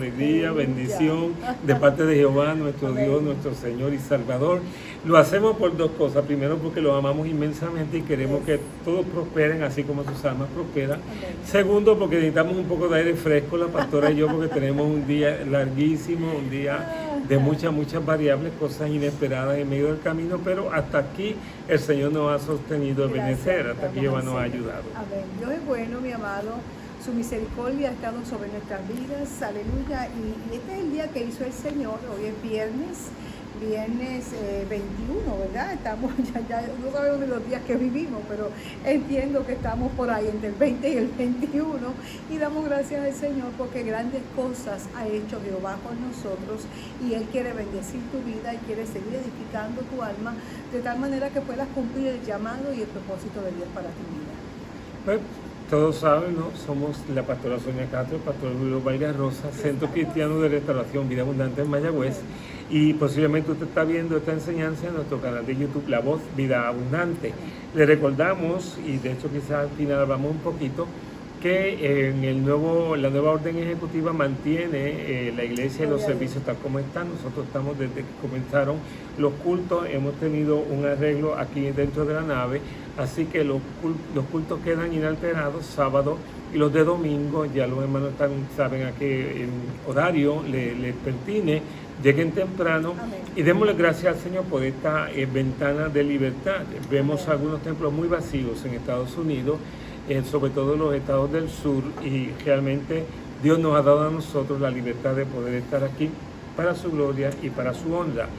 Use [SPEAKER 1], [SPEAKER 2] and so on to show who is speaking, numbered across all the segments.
[SPEAKER 1] alegría, bendición de parte de Jehová, nuestro Dios, nuestro Señor y Salvador. Lo hacemos por dos cosas. Primero, porque lo amamos inmensamente y queremos que todos prosperen, así como sus almas prosperan. Segundo, porque necesitamos un poco de aire fresco, la pastora y yo, porque tenemos un día larguísimo, un día de muchas variables, cosas inesperadas en medio del camino, pero hasta aquí el Señor nos ha sostenido el benecer, hasta aquí Jehová nos ha ayudado.
[SPEAKER 2] Amén. Dios es bueno, mi amado. Su misericordia ha estado sobre nuestras vidas, aleluya. Y este es el día que hizo el Señor. Hoy es viernes 21, ¿verdad? Estamos, ya no sabemos de los días que vivimos, pero entiendo que estamos por ahí entre el 20 y el 21 y damos gracias al Señor porque grandes cosas ha hecho Jehová con nosotros y Él quiere bendecir tu vida y quiere seguir edificando tu alma de tal manera que puedas cumplir el llamado y el propósito de Dios para tu vida.
[SPEAKER 1] Pues, todos saben, ¿no? Somos la pastora Sonia Castro, el pastor Julio Vargas Rosa, Centro Cristiano de Restauración Vida Abundante en Mayagüez. Y posiblemente usted está viendo esta enseñanza en nuestro canal de YouTube, La Voz Vida Abundante. Le recordamos, y de hecho quizás al final hablamos un poquito, que la nueva orden ejecutiva mantiene la iglesia y los servicios tal como están. Nosotros estamos desde que comenzaron los cultos, hemos tenido un arreglo aquí dentro de la nave, así que los cultos quedan inalterados, sábado y los de domingo, ya los hermanos saben a qué horario les pertine, lleguen temprano. Amén. Y démosle gracias al Señor por esta ventana de libertad. Vemos Amén. Algunos templos muy vacíos en Estados Unidos, sobre todo en los estados del sur, y realmente Dios nos ha dado a nosotros la libertad de poder estar aquí para su gloria y para su honra.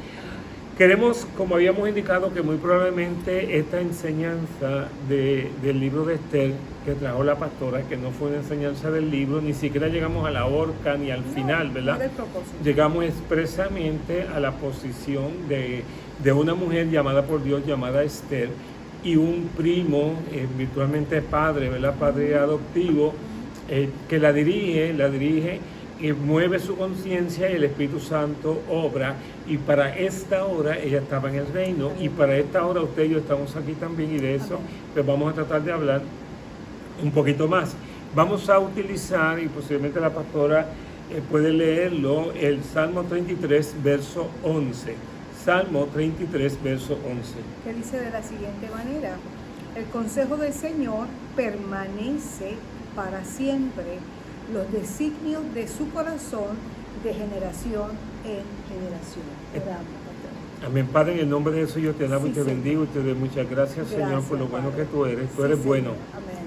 [SPEAKER 1] Queremos, como habíamos indicado, que muy probablemente esta enseñanza del libro de Esther que trajo la pastora, que no fue una enseñanza del libro, ni siquiera llegamos a la horca ni al final, ¿verdad? Llegamos expresamente a la posición de una mujer llamada por Dios, llamada Esther, y un primo, virtualmente padre, ¿verdad? Padre adoptivo, que la dirige y mueve su conciencia y el Espíritu Santo obra, y para esta hora ella estaba en el reino, y para esta hora usted y yo estamos aquí también, y de eso pues vamos a tratar de hablar un poquito más. Vamos a utilizar, y posiblemente la pastora puede leerlo, el Salmo 33, verso 11. Salmo 33, verso 11.
[SPEAKER 2] Que dice de la siguiente manera: el consejo del Señor permanece para siempre, los designios de su corazón de generación en generación. Oramos, pastor.
[SPEAKER 1] Amén. Padre, en el nombre de Jesús yo te alabo y te bendigo y te doy muchas gracias, Señor, por lo bueno que tú eres. Tú eres bueno.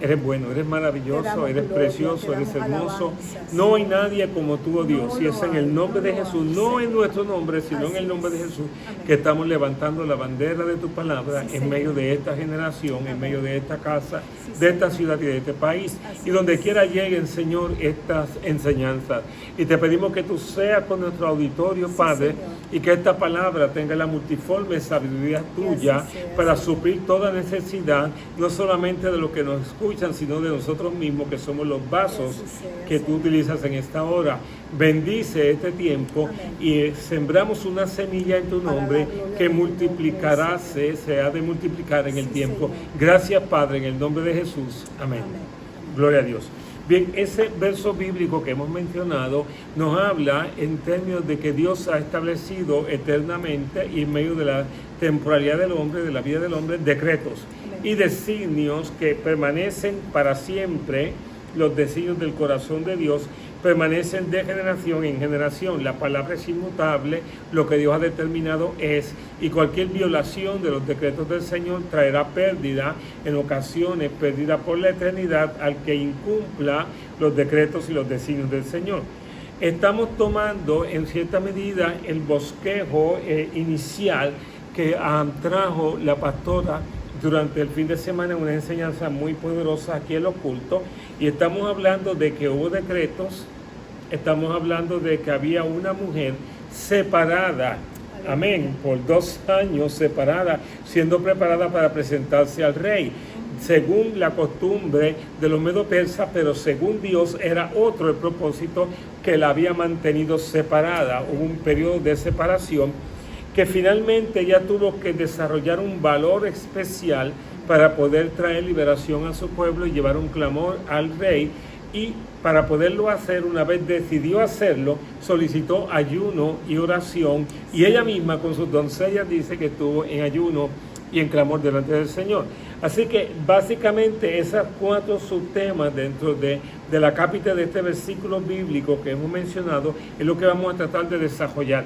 [SPEAKER 1] Eres bueno, eres maravilloso, eres precioso, eres hermoso. No hay nadie como tú, oh Dios. Y es en el nombre de Jesús, no en nuestro nombre, sino en el nombre de Jesús, que estamos levantando la bandera de tu palabra en medio de esta generación, en medio de esta casa, de esta ciudad y de este país. Y donde quiera lleguen, Señor, estas enseñanzas. Y te pedimos que tú seas con nuestro auditorio, Padre, y que esta palabra tenga la multiforme sabiduría tuya para suplir toda necesidad, no solamente de lo que nos escuchan, sino de nosotros mismos, que somos los vasos que tú utilizas en esta hora. Bendice este tiempo. Amén. Y sembramos una semilla en tu nombre que multiplicará, se ha de multiplicar en el tiempo. Señor. Gracias, Padre, en el nombre de Jesús. Amén. Gloria a Dios. Bien, ese verso bíblico que hemos mencionado nos habla en términos de que Dios ha establecido eternamente y en medio de la temporalidad del hombre, de la vida del hombre, decretos y designios que permanecen para siempre. Los designios del corazón de Dios permanecen de generación en generación. La palabra es inmutable, lo que Dios ha determinado es, y cualquier violación de los decretos del Señor traerá pérdida, en ocasiones pérdida por la eternidad, al que incumpla los decretos y los designios del Señor. Estamos tomando en cierta medida el bosquejo inicial que trajo la pastora durante el fin de semana, una enseñanza muy poderosa aquí en los cultos, y estamos hablando de que hubo decretos, estamos hablando de que había una mujer separada, amén, por 2 años separada, siendo preparada para presentarse al rey, según la costumbre de los medo-persas, pero según Dios era otro el propósito que la había mantenido separada. Hubo un periodo de separación que finalmente ella tuvo que desarrollar un valor especial para poder traer liberación a su pueblo y llevar un clamor al rey, y para poderlo hacer, una vez decidió hacerlo, solicitó ayuno y oración, y ella misma con sus doncellas dice que estuvo en ayuno y en clamor delante del Señor. Así que básicamente esos 4 subtemas dentro de la cápita de este versículo bíblico que hemos mencionado es lo que vamos a tratar de desarrollar.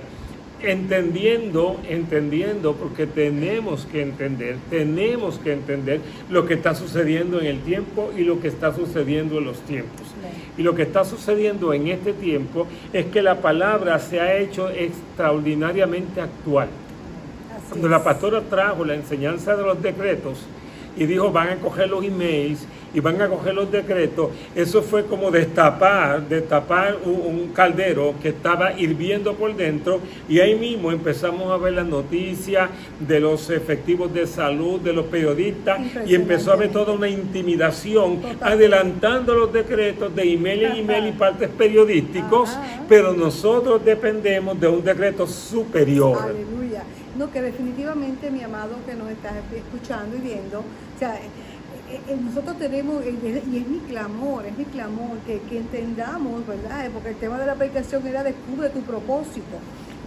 [SPEAKER 1] Entendiendo, porque tenemos que entender lo que está sucediendo en el tiempo y lo que está sucediendo en los tiempos. Y lo que está sucediendo en este tiempo es que la palabra se ha hecho extraordinariamente actual. Cuando la pastora trajo la enseñanza de los decretos y dijo van a coger los emails y van a coger los decretos, eso fue como destapar un caldero que estaba hirviendo por dentro, y ahí mismo empezamos a ver las noticias de los efectivos de salud, de los periodistas, y empezó a haber toda una intimidación adelantando los decretos de email en email y partes periodísticos, pero nosotros dependemos de un decreto superior.
[SPEAKER 2] Aleluya. No, que definitivamente, mi amado que nos estás escuchando y viendo, o sea, nosotros tenemos, y es mi clamor, que entendamos, ¿verdad? Porque el tema de la predicación era descubre tu propósito.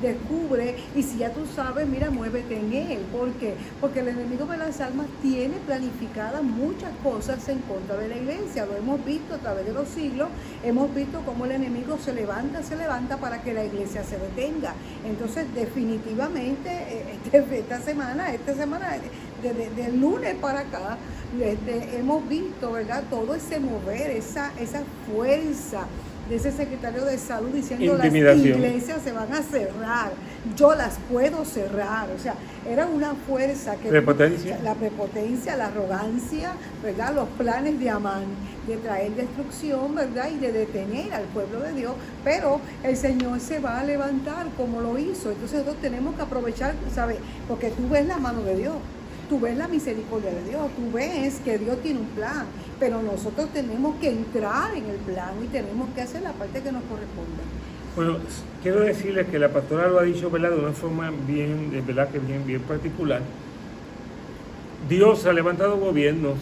[SPEAKER 2] Descubre, y si ya tú sabes, mira, muévete en él. ¿Por qué? Porque el enemigo de las almas tiene planificadas muchas cosas en contra de la iglesia. Lo hemos visto a través de los siglos, hemos visto cómo el enemigo se levanta para que la iglesia se detenga. Entonces, definitivamente, esta semana, del lunes para acá, hemos visto, ¿verdad?, todo ese mover, esa fuerza de ese secretario de salud diciendo las iglesias se van a cerrar, yo las puedo cerrar. O sea, era una fuerza que la prepotencia, la arrogancia, ¿verdad?, los planes de Amán de traer destrucción, ¿verdad?, y de detener al pueblo de Dios, pero el Señor se va a levantar como lo hizo. Entonces nosotros tenemos que aprovechar, ¿sabes?, porque tú ves la mano de Dios, tú ves la misericordia de Dios, tú ves que Dios tiene un plan, pero nosotros tenemos que entrar en el plan y tenemos que hacer la parte que nos corresponde.
[SPEAKER 1] Bueno, quiero decirles que la pastora lo ha dicho, ¿verdad?, de una forma bien, de verdad que bien particular. Dios ha levantado gobiernos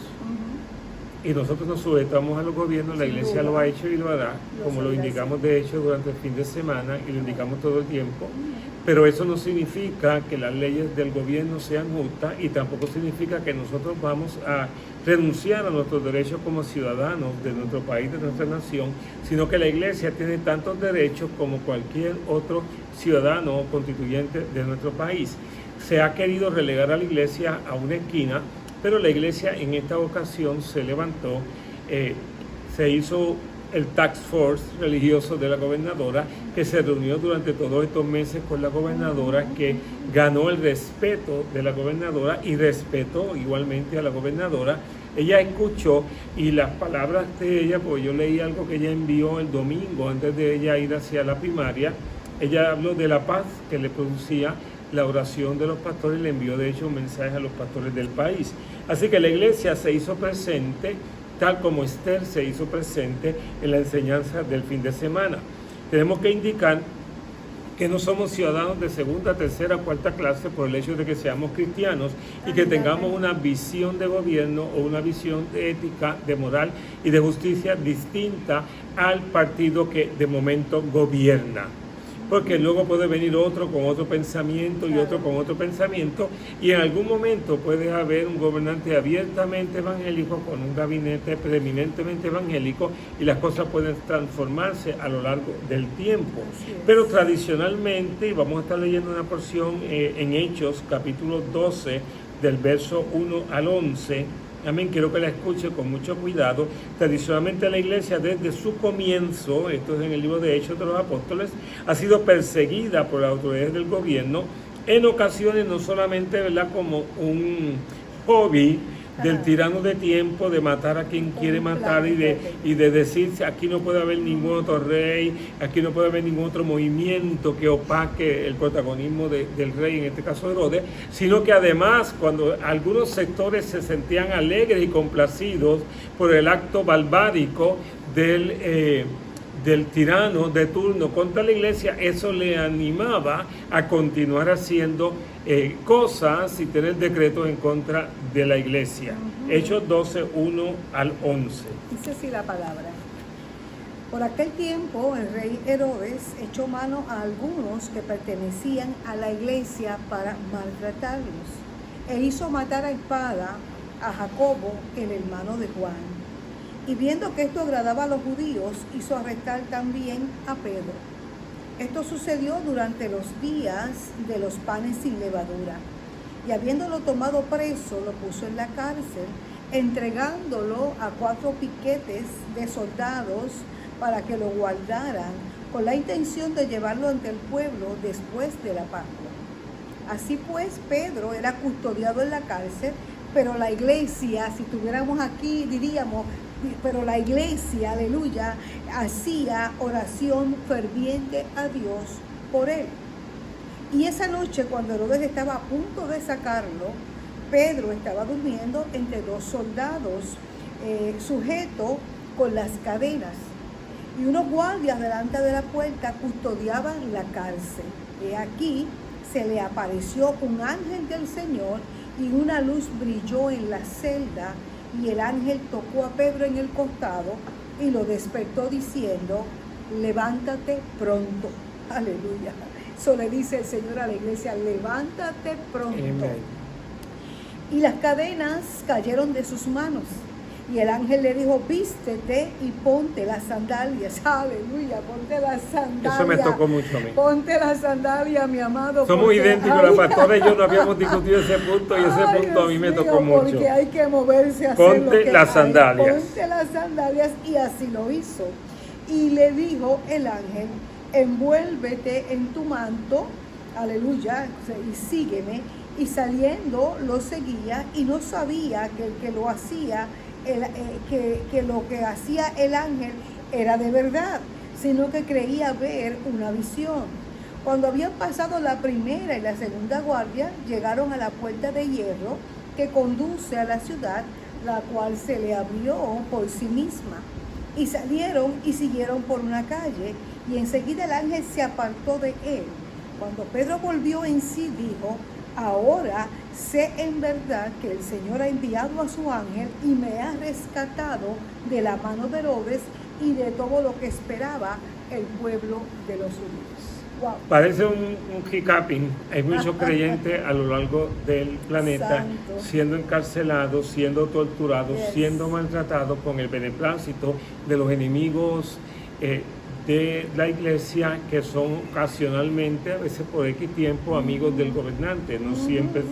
[SPEAKER 1] y nosotros nos sujetamos a los gobiernos, la iglesia lo ha hecho y lo hará, como lo indicamos de hecho durante el fin de semana y lo indicamos todo el tiempo. Pero eso no significa que las leyes del gobierno sean justas, y tampoco significa que nosotros vamos a renunciar a nuestros derechos como ciudadanos de nuestro país, de nuestra nación, sino que la iglesia tiene tantos derechos como cualquier otro ciudadano o constituyente de nuestro país. Se ha querido relegar a la iglesia a una esquina, pero la iglesia en esta ocasión se levantó, se hizo el task force religioso de la gobernadora, que se reunió durante todos estos meses con la gobernadora, que ganó el respeto de la gobernadora y respetó igualmente a la gobernadora. Ella escuchó, y las palabras de ella, porque yo leí algo que ella envió el domingo antes de ella ir hacia la primaria, ella habló de la paz que le producía la oración de los pastores, le envió de hecho un mensaje a los pastores del país. Así que la iglesia se hizo presente, tal como Esther se hizo presente en la enseñanza del fin de semana. Tenemos que indicar que no somos ciudadanos de segunda, tercera, cuarta clase por el hecho de que seamos cristianos y que tengamos una visión de gobierno o una visión de ética, de moral y de justicia distinta al partido que de momento gobierna. Porque luego puede venir otro con otro pensamiento y otro con otro pensamiento, y en algún momento puede haber un gobernante abiertamente evangélico con un gabinete preeminentemente evangélico, y las cosas pueden transformarse a lo largo del tiempo. Pero tradicionalmente, y vamos a estar leyendo una porción en Hechos, capítulo 12, del verso 1 al 11, amén, quiero que la escuche con mucho cuidado. Tradicionalmente la iglesia desde su comienzo, esto es en el libro de Hechos de los Apóstoles, ha sido perseguida por las autoridades del gobierno, en ocasiones no solamente, ¿verdad?, como un hobby del tirano de tiempo, de matar a quien quiere matar y de decirse aquí no puede haber ningún otro rey, aquí no puede haber ningún otro movimiento que opaque el protagonismo del rey, en este caso Herodes, sino que además cuando algunos sectores se sentían alegres y complacidos por el acto barbárico del tirano de turno contra la iglesia, eso le animaba a continuar haciendo cosas y tener decretos en contra de la iglesia. Hechos 12, 1 al 11.
[SPEAKER 2] Dice así la palabra. Por aquel tiempo el rey Herodes echó mano a algunos que pertenecían a la iglesia para maltratarlos, e hizo matar a espada a Jacobo, el hermano de Juan. Y viendo que esto agradaba a los judíos, hizo arrestar también a Pedro. Esto sucedió durante los días de los panes sin levadura. Y habiéndolo tomado preso, lo puso en la cárcel, entregándolo a 4 piquetes de soldados para que lo guardaran, con la intención de llevarlo ante el pueblo después de la Pascua. Así pues, Pedro era custodiado en la cárcel, pero la iglesia, si estuviéramos aquí, diríamos, pero la iglesia, aleluya, hacía oración ferviente a Dios por él. Y esa noche, cuando Herodes estaba a punto de sacarlo, Pedro estaba durmiendo entre 2 soldados, sujeto con las cadenas. Y unos guardias delante de la puerta custodiaban la cárcel. Y aquí se le apareció un ángel del Señor y una luz brilló en la celda, y el ángel tocó a Pedro en el costado y lo despertó diciendo: levántate pronto. Aleluya. Eso le dice el Señor a la iglesia: levántate pronto.
[SPEAKER 1] Amen.
[SPEAKER 2] Y las cadenas cayeron de sus manos. Y el ángel le dijo: vístete y ponte las sandalias. Aleluya, ponte las sandalias.
[SPEAKER 1] Eso me tocó mucho a mí.
[SPEAKER 2] Ponte las sandalias, mi amado.
[SPEAKER 1] Somos idénticos, la pastora y yo no habíamos discutido ese punto, y ese punto a mí me tocó mucho.
[SPEAKER 2] Porque hay que moverse a hacer
[SPEAKER 1] Ponte
[SPEAKER 2] lo que
[SPEAKER 1] las
[SPEAKER 2] hay.
[SPEAKER 1] sandalias.
[SPEAKER 2] Ponte las sandalias, y así lo hizo. Y le dijo el ángel: envuélvete en tu manto, aleluya, y sígueme. Y saliendo lo seguía, y no sabía que el que lo hacía, que lo que hacía el ángel era de verdad, sino que creía ver una visión. Cuando habían pasado la primera y la segunda guardia, llegaron a la puerta de hierro que conduce a la ciudad, la cual se le abrió por sí misma. Y salieron y siguieron por una calle, y enseguida el ángel se apartó de él. Cuando Pedro volvió en sí, dijo: ahora sé en verdad que el Señor ha enviado a su ángel y me ha rescatado de la mano de Herodes y de todo lo que esperaba el pueblo de los judíos. Wow.
[SPEAKER 1] Parece un recapping. Hay muchos creyentes a lo largo del planeta
[SPEAKER 2] Santo.
[SPEAKER 1] siendo encarcelados, siendo torturados,
[SPEAKER 2] Yes.
[SPEAKER 1] siendo maltratados con el beneplácito de los enemigos de la iglesia, que son ocasionalmente, a veces por X tiempo, amigos del gobernante. No siempre,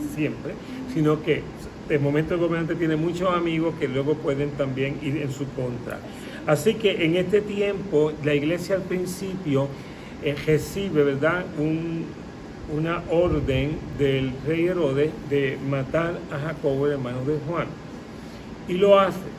[SPEAKER 1] sino que de momento el gobernante tiene muchos amigos que luego pueden también ir en su contra. Así que en este tiempo la iglesia al principio recibe, ¿verdad?, una orden del rey Herodes de matar a Jacobo, el hermano de Juan. Y lo hace.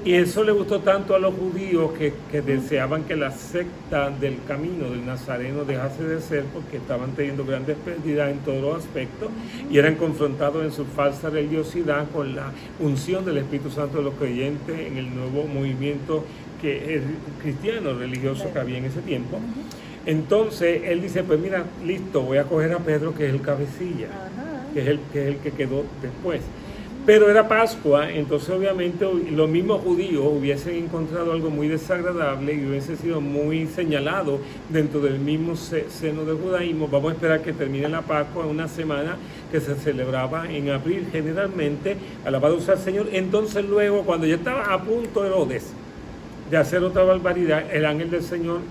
[SPEAKER 1] Y eso le gustó tanto a los judíos que deseaban que la secta del camino del Nazareno dejase de ser, porque estaban teniendo grandes pérdidas en todos los aspectos y eran confrontados en su falsa religiosidad con la unción del Espíritu Santo de los creyentes en el nuevo movimiento cristiano religioso que había en ese tiempo. Entonces él dice: pues mira, listo, voy a coger a Pedro, que es el cabecilla, que es el que quedó después. Pero era Pascua, entonces obviamente los mismos judíos hubiesen encontrado algo muy desagradable y hubiese sido muy señalado dentro del mismo seno del judaísmo. Vamos a esperar que termine la Pascua, una semana que se celebraba en abril generalmente, alabado sea el Señor. Entonces luego, cuando ya estaba a punto Herodes de hacer otra barbaridad, el ángel del Señor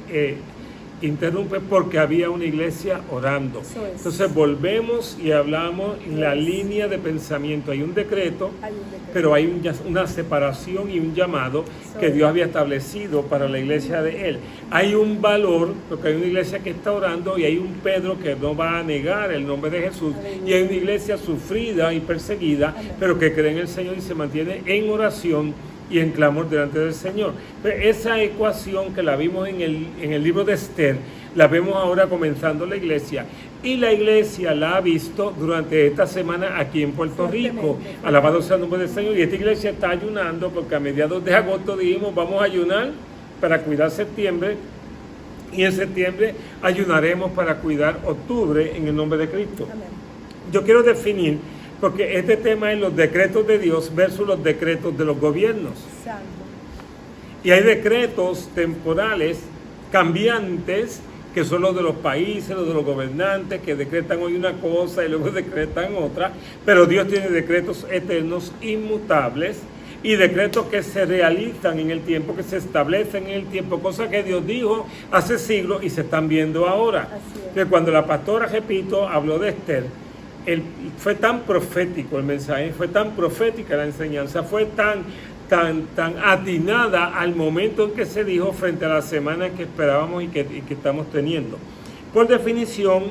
[SPEAKER 1] interrumpe, porque había una iglesia orando. Entonces volvemos y hablamos en la línea de pensamiento. Hay un decreto, pero hay una separación y un llamado que Dios había establecido para la iglesia de Él. Hay un valor, porque hay una iglesia que está orando, y hay un Pedro que no va a negar el nombre de Jesús. Y hay una iglesia sufrida y perseguida, pero que cree en el Señor y se mantiene en oración y en clamor delante del Señor. Pero esa ecuación que la vimos en el libro de Esther, la vemos ahora comenzando la iglesia, y la iglesia la ha visto durante esta semana aquí en Puerto Rico. Alabado sea el nombre del Señor. Y esta iglesia está ayunando, porque a mediados de agosto dijimos: vamos a ayunar para cuidar septiembre, y en septiembre ayunaremos para cuidar octubre en el nombre de Cristo.
[SPEAKER 2] Amén.
[SPEAKER 1] Yo quiero definir, porque este tema es los decretos de Dios versus los decretos de los gobiernos.
[SPEAKER 2] Santo.
[SPEAKER 1] Y hay decretos temporales, cambiantes, que son los de los países, los de los gobernantes, que decretan hoy una cosa y luego decretan otra, pero Dios tiene decretos eternos, inmutables, y decretos que se realizan en el tiempo, que se establecen en el tiempo, cosas que Dios dijo hace siglos y se están viendo ahora. Que cuando la pastora, repito, habló de Esther, fue tan profético el mensaje, fue tan profética la enseñanza, fue tan atinada al momento en que se dijo frente a la semana que esperábamos y que estamos teniendo. Por definición,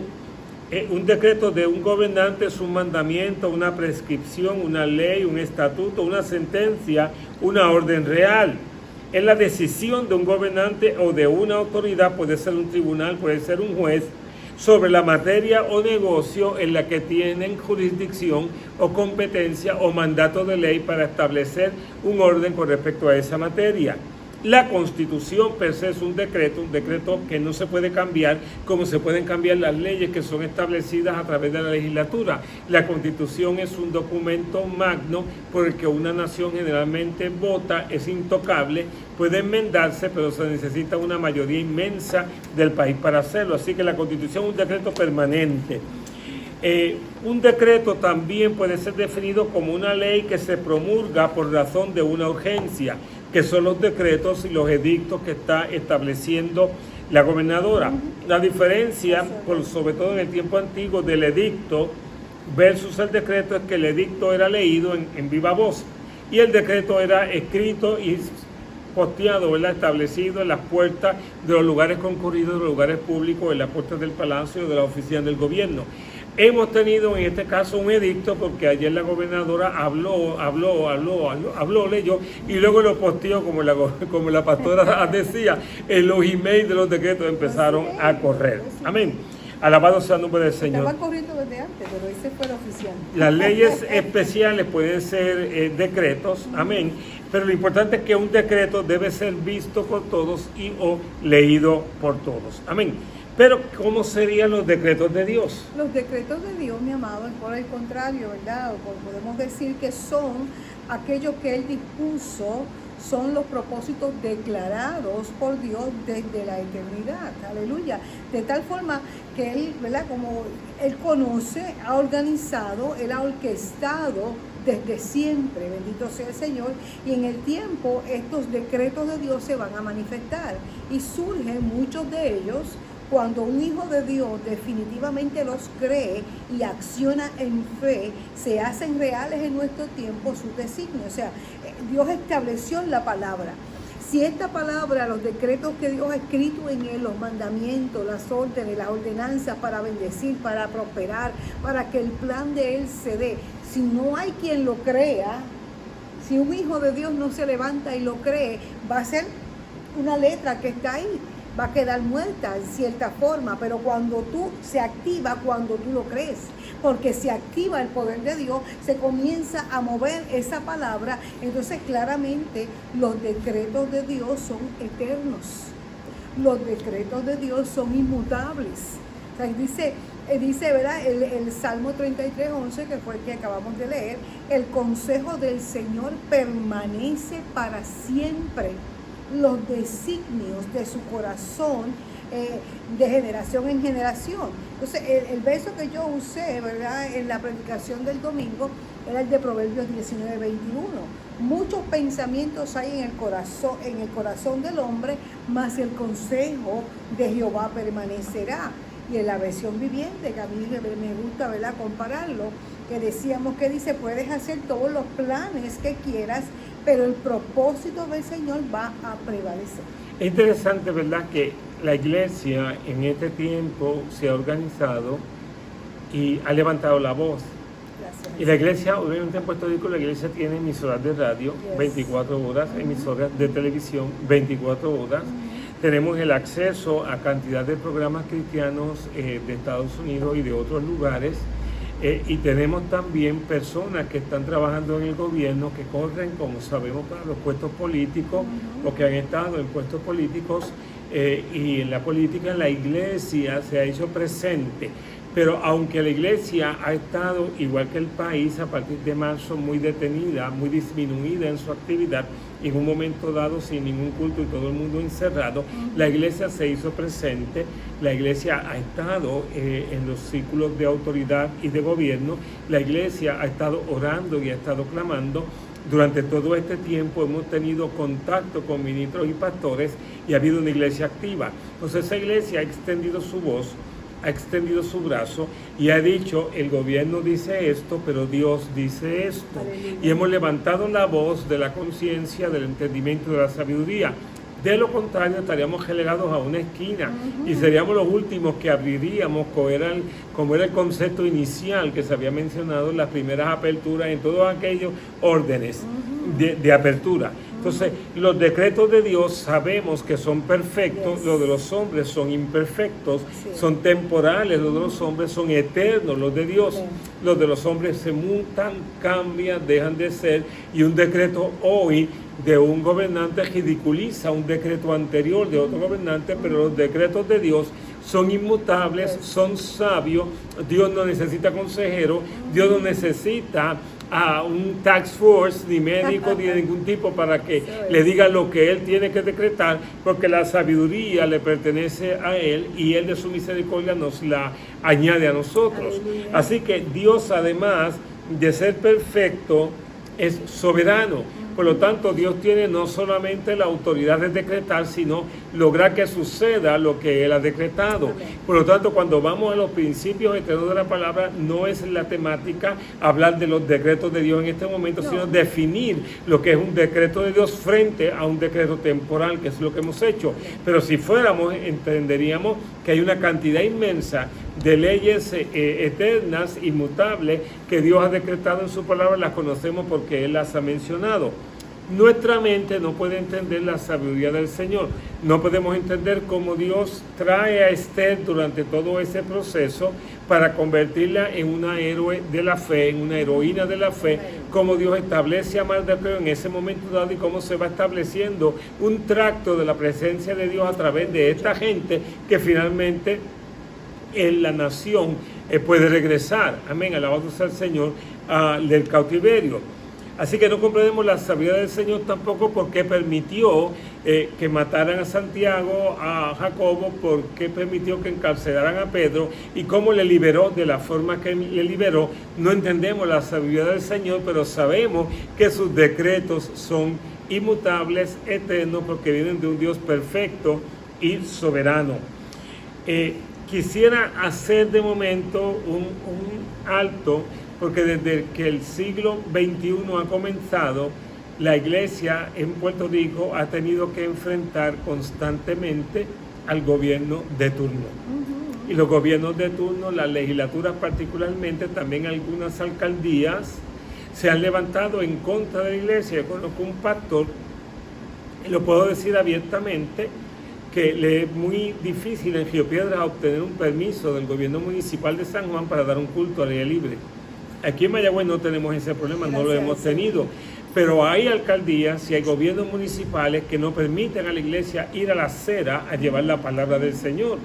[SPEAKER 1] un decreto de un gobernante es un mandamiento, una prescripción, una ley, un estatuto, una sentencia, una orden real. Es la decisión de un gobernante o de una autoridad, puede ser un tribunal, puede ser un juez, sobre la materia o negocio en la que tienen jurisdicción o competencia o mandato de ley para establecer un orden con respecto a esa materia. La Constitución per se es un decreto que no se puede cambiar, como se pueden cambiar las leyes que son establecidas a través de la legislatura. La Constitución es un documento magno por el que una nación generalmente vota, es intocable, puede enmendarse, pero se necesita una mayoría inmensa del país para hacerlo. Así que la Constitución es un decreto permanente. Un decreto también puede ser definido como una ley que se promulga por razón de una urgencia, que son los decretos y los edictos que está estableciendo la gobernadora. La diferencia, sobre todo en el tiempo antiguo, del edicto versus el decreto es que el edicto era leído en viva voz y el decreto era escrito y posteado, ¿verdad?, establecido en las puertas de los lugares concurridos, de los lugares públicos, en las puertas del palacio, de la oficina del gobierno. Hemos tenido en este caso un edicto porque ayer la gobernadora habló, leyó y luego lo posteó como la pastora decía, en los emails de los decretos empezaron a correr. Amén. Alabado sea el nombre del Señor.
[SPEAKER 2] Estaban corriendo desde antes, pero ese fue el oficial.
[SPEAKER 1] Las leyes especiales pueden ser decretos, amén, pero lo importante es que un decreto debe ser visto por todos y o leído por todos. Amén. Pero, ¿cómo serían los decretos de Dios?
[SPEAKER 2] Los decretos de Dios, mi amado, por el contrario, ¿verdad? Podemos decir que son aquellos que Él dispuso, son los propósitos declarados por Dios desde la eternidad. Aleluya. De tal forma que Él, ¿verdad?, como Él conoce, ha organizado, Él ha orquestado desde siempre, bendito sea el Señor, y en el tiempo estos decretos de Dios se van a manifestar y surgen muchos de ellos cuando un hijo de Dios definitivamente los cree y acciona en fe, se hacen reales en nuestro tiempo sus designios. O sea, Dios estableció la palabra. Si esta palabra, los decretos que Dios ha escrito en él, los mandamientos, las órdenes, las ordenanzas para bendecir, para prosperar, para que el plan de él se dé, si no hay quien lo crea, si un hijo de Dios no se levanta y lo cree, va a ser una letra que está ahí, va a quedar muerta en cierta forma, pero se activa cuando tú lo crees, porque se activa el poder de Dios, se comienza a mover esa palabra, entonces claramente los decretos de Dios son eternos, los decretos de Dios son inmutables. O sea, dice, ¿verdad? El Salmo 33:11, que fue el que acabamos de leer, el consejo del Señor permanece para siempre, los designios de su corazón de generación en generación. Entonces, el verso que yo usé, ¿verdad?, en la predicación del domingo era el de Proverbios 19:21. Muchos pensamientos hay en el corazón del hombre, mas el consejo de Jehová permanecerá. Y en la versión viviente, que a mí me gusta, ¿verdad?, compararlo, que decíamos que dice, puedes hacer todos los planes que quieras, pero el propósito del Señor va a prevalecer.
[SPEAKER 1] Es interesante, ¿verdad?, que la iglesia en este tiempo se ha organizado y ha levantado la voz. Gracias. Y la iglesia, obviamente en Puerto Rico, la iglesia tiene emisoras de radio 24 horas, emisoras de televisión 24 horas. Tenemos el acceso a cantidad de programas cristianos de Estados Unidos y de otros lugares. Y tenemos también personas que están trabajando en el gobierno, que corren, como sabemos, para los puestos políticos, o que han estado en puestos políticos, y en la política, en la iglesia se ha hecho presente. Pero aunque la iglesia ha estado, igual que el país, a partir de marzo muy detenida, muy disminuida en su actividad, en un momento dado sin ningún culto y todo el mundo encerrado, la iglesia se hizo presente, la iglesia ha estado en los círculos de autoridad y de gobierno, la iglesia ha estado orando y ha estado clamando. Durante todo este tiempo hemos tenido contacto con ministros y pastores y ha habido una iglesia activa. Entonces esa iglesia ha extendido su voz, ha extendido su brazo y ha dicho, el gobierno dice esto, pero Dios dice esto.
[SPEAKER 2] Aleluya.
[SPEAKER 1] Y hemos levantado la voz de la conciencia, del entendimiento, de la sabiduría. De lo contrario, estaríamos relegados a una esquina y seríamos los últimos que abriríamos, como era el concepto inicial que se había mencionado en las primeras aperturas, en todos aquellos órdenes de apertura. Entonces, los decretos de Dios sabemos que son perfectos, los de los hombres son imperfectos, son temporales, los de los hombres son eternos, los de Dios. Los de los hombres se mutan, cambian, dejan de ser, y un decreto hoy de un gobernante ridiculiza un decreto anterior de otro gobernante, pero los decretos de Dios son inmutables, son sabios. Dios no necesita consejero, Dios no necesita a un task force, ni médico, ni de ningún tipo para que le diga lo que Él tiene que decretar, porque la sabiduría le pertenece a Él y Él de su misericordia nos la añade a nosotros.
[SPEAKER 2] Aleluya.
[SPEAKER 1] Así que Dios, además de ser perfecto, es soberano. Por lo tanto, Dios tiene no solamente la autoridad de decretar, sino lograr que suceda lo que Él ha decretado. Por lo tanto, cuando vamos a los principios eternos de la palabra, no es la temática hablar de los decretos de Dios en este momento, sino definir lo que es un decreto de Dios frente a un decreto temporal, que es lo que hemos hecho. Pero si fuéramos, entenderíamos que hay una cantidad inmensa de leyes eternas, inmutables, que Dios ha decretado en su palabra, las conocemos porque Él las ha mencionado. Nuestra mente no puede entender la sabiduría del Señor. No podemos entender cómo Dios trae a Esther durante todo ese proceso para convertirla en una héroe de la fe, en una heroína de la fe, cómo Dios establece a Mardoqueo en ese momento dado y cómo se va estableciendo un tracto de la presencia de Dios a través de esta gente que finalmente en la nación puede regresar, amén, alabado sea el Señor, del cautiverio. Así que no comprendemos la sabiduría del Señor tampoco porque permitió que mataran a Santiago, a Jacobo, porque permitió que encarcelaran a Pedro y cómo le liberó de la forma que le liberó. No entendemos la sabiduría del Señor, pero sabemos que sus decretos son inmutables, eternos, porque vienen de un Dios perfecto y soberano. Quisiera hacer de momento un alto, porque desde que el siglo XXI ha comenzado, la iglesia en Puerto Rico ha tenido que enfrentar constantemente al gobierno de turno. Y los gobiernos de turno, las legislaturas particularmente, también algunas alcaldías, se han levantado en contra de la iglesia. Yo conozco un pastor, y lo puedo decir abiertamente, que le es muy difícil en Río Piedras obtener un permiso del gobierno municipal de San Juan para dar un culto al aire libre. Aquí en Mayagüez no tenemos ese problema, no lo hemos tenido, pero hay alcaldías y hay gobiernos municipales que no permiten a la iglesia ir a la acera a llevar la palabra del Señor.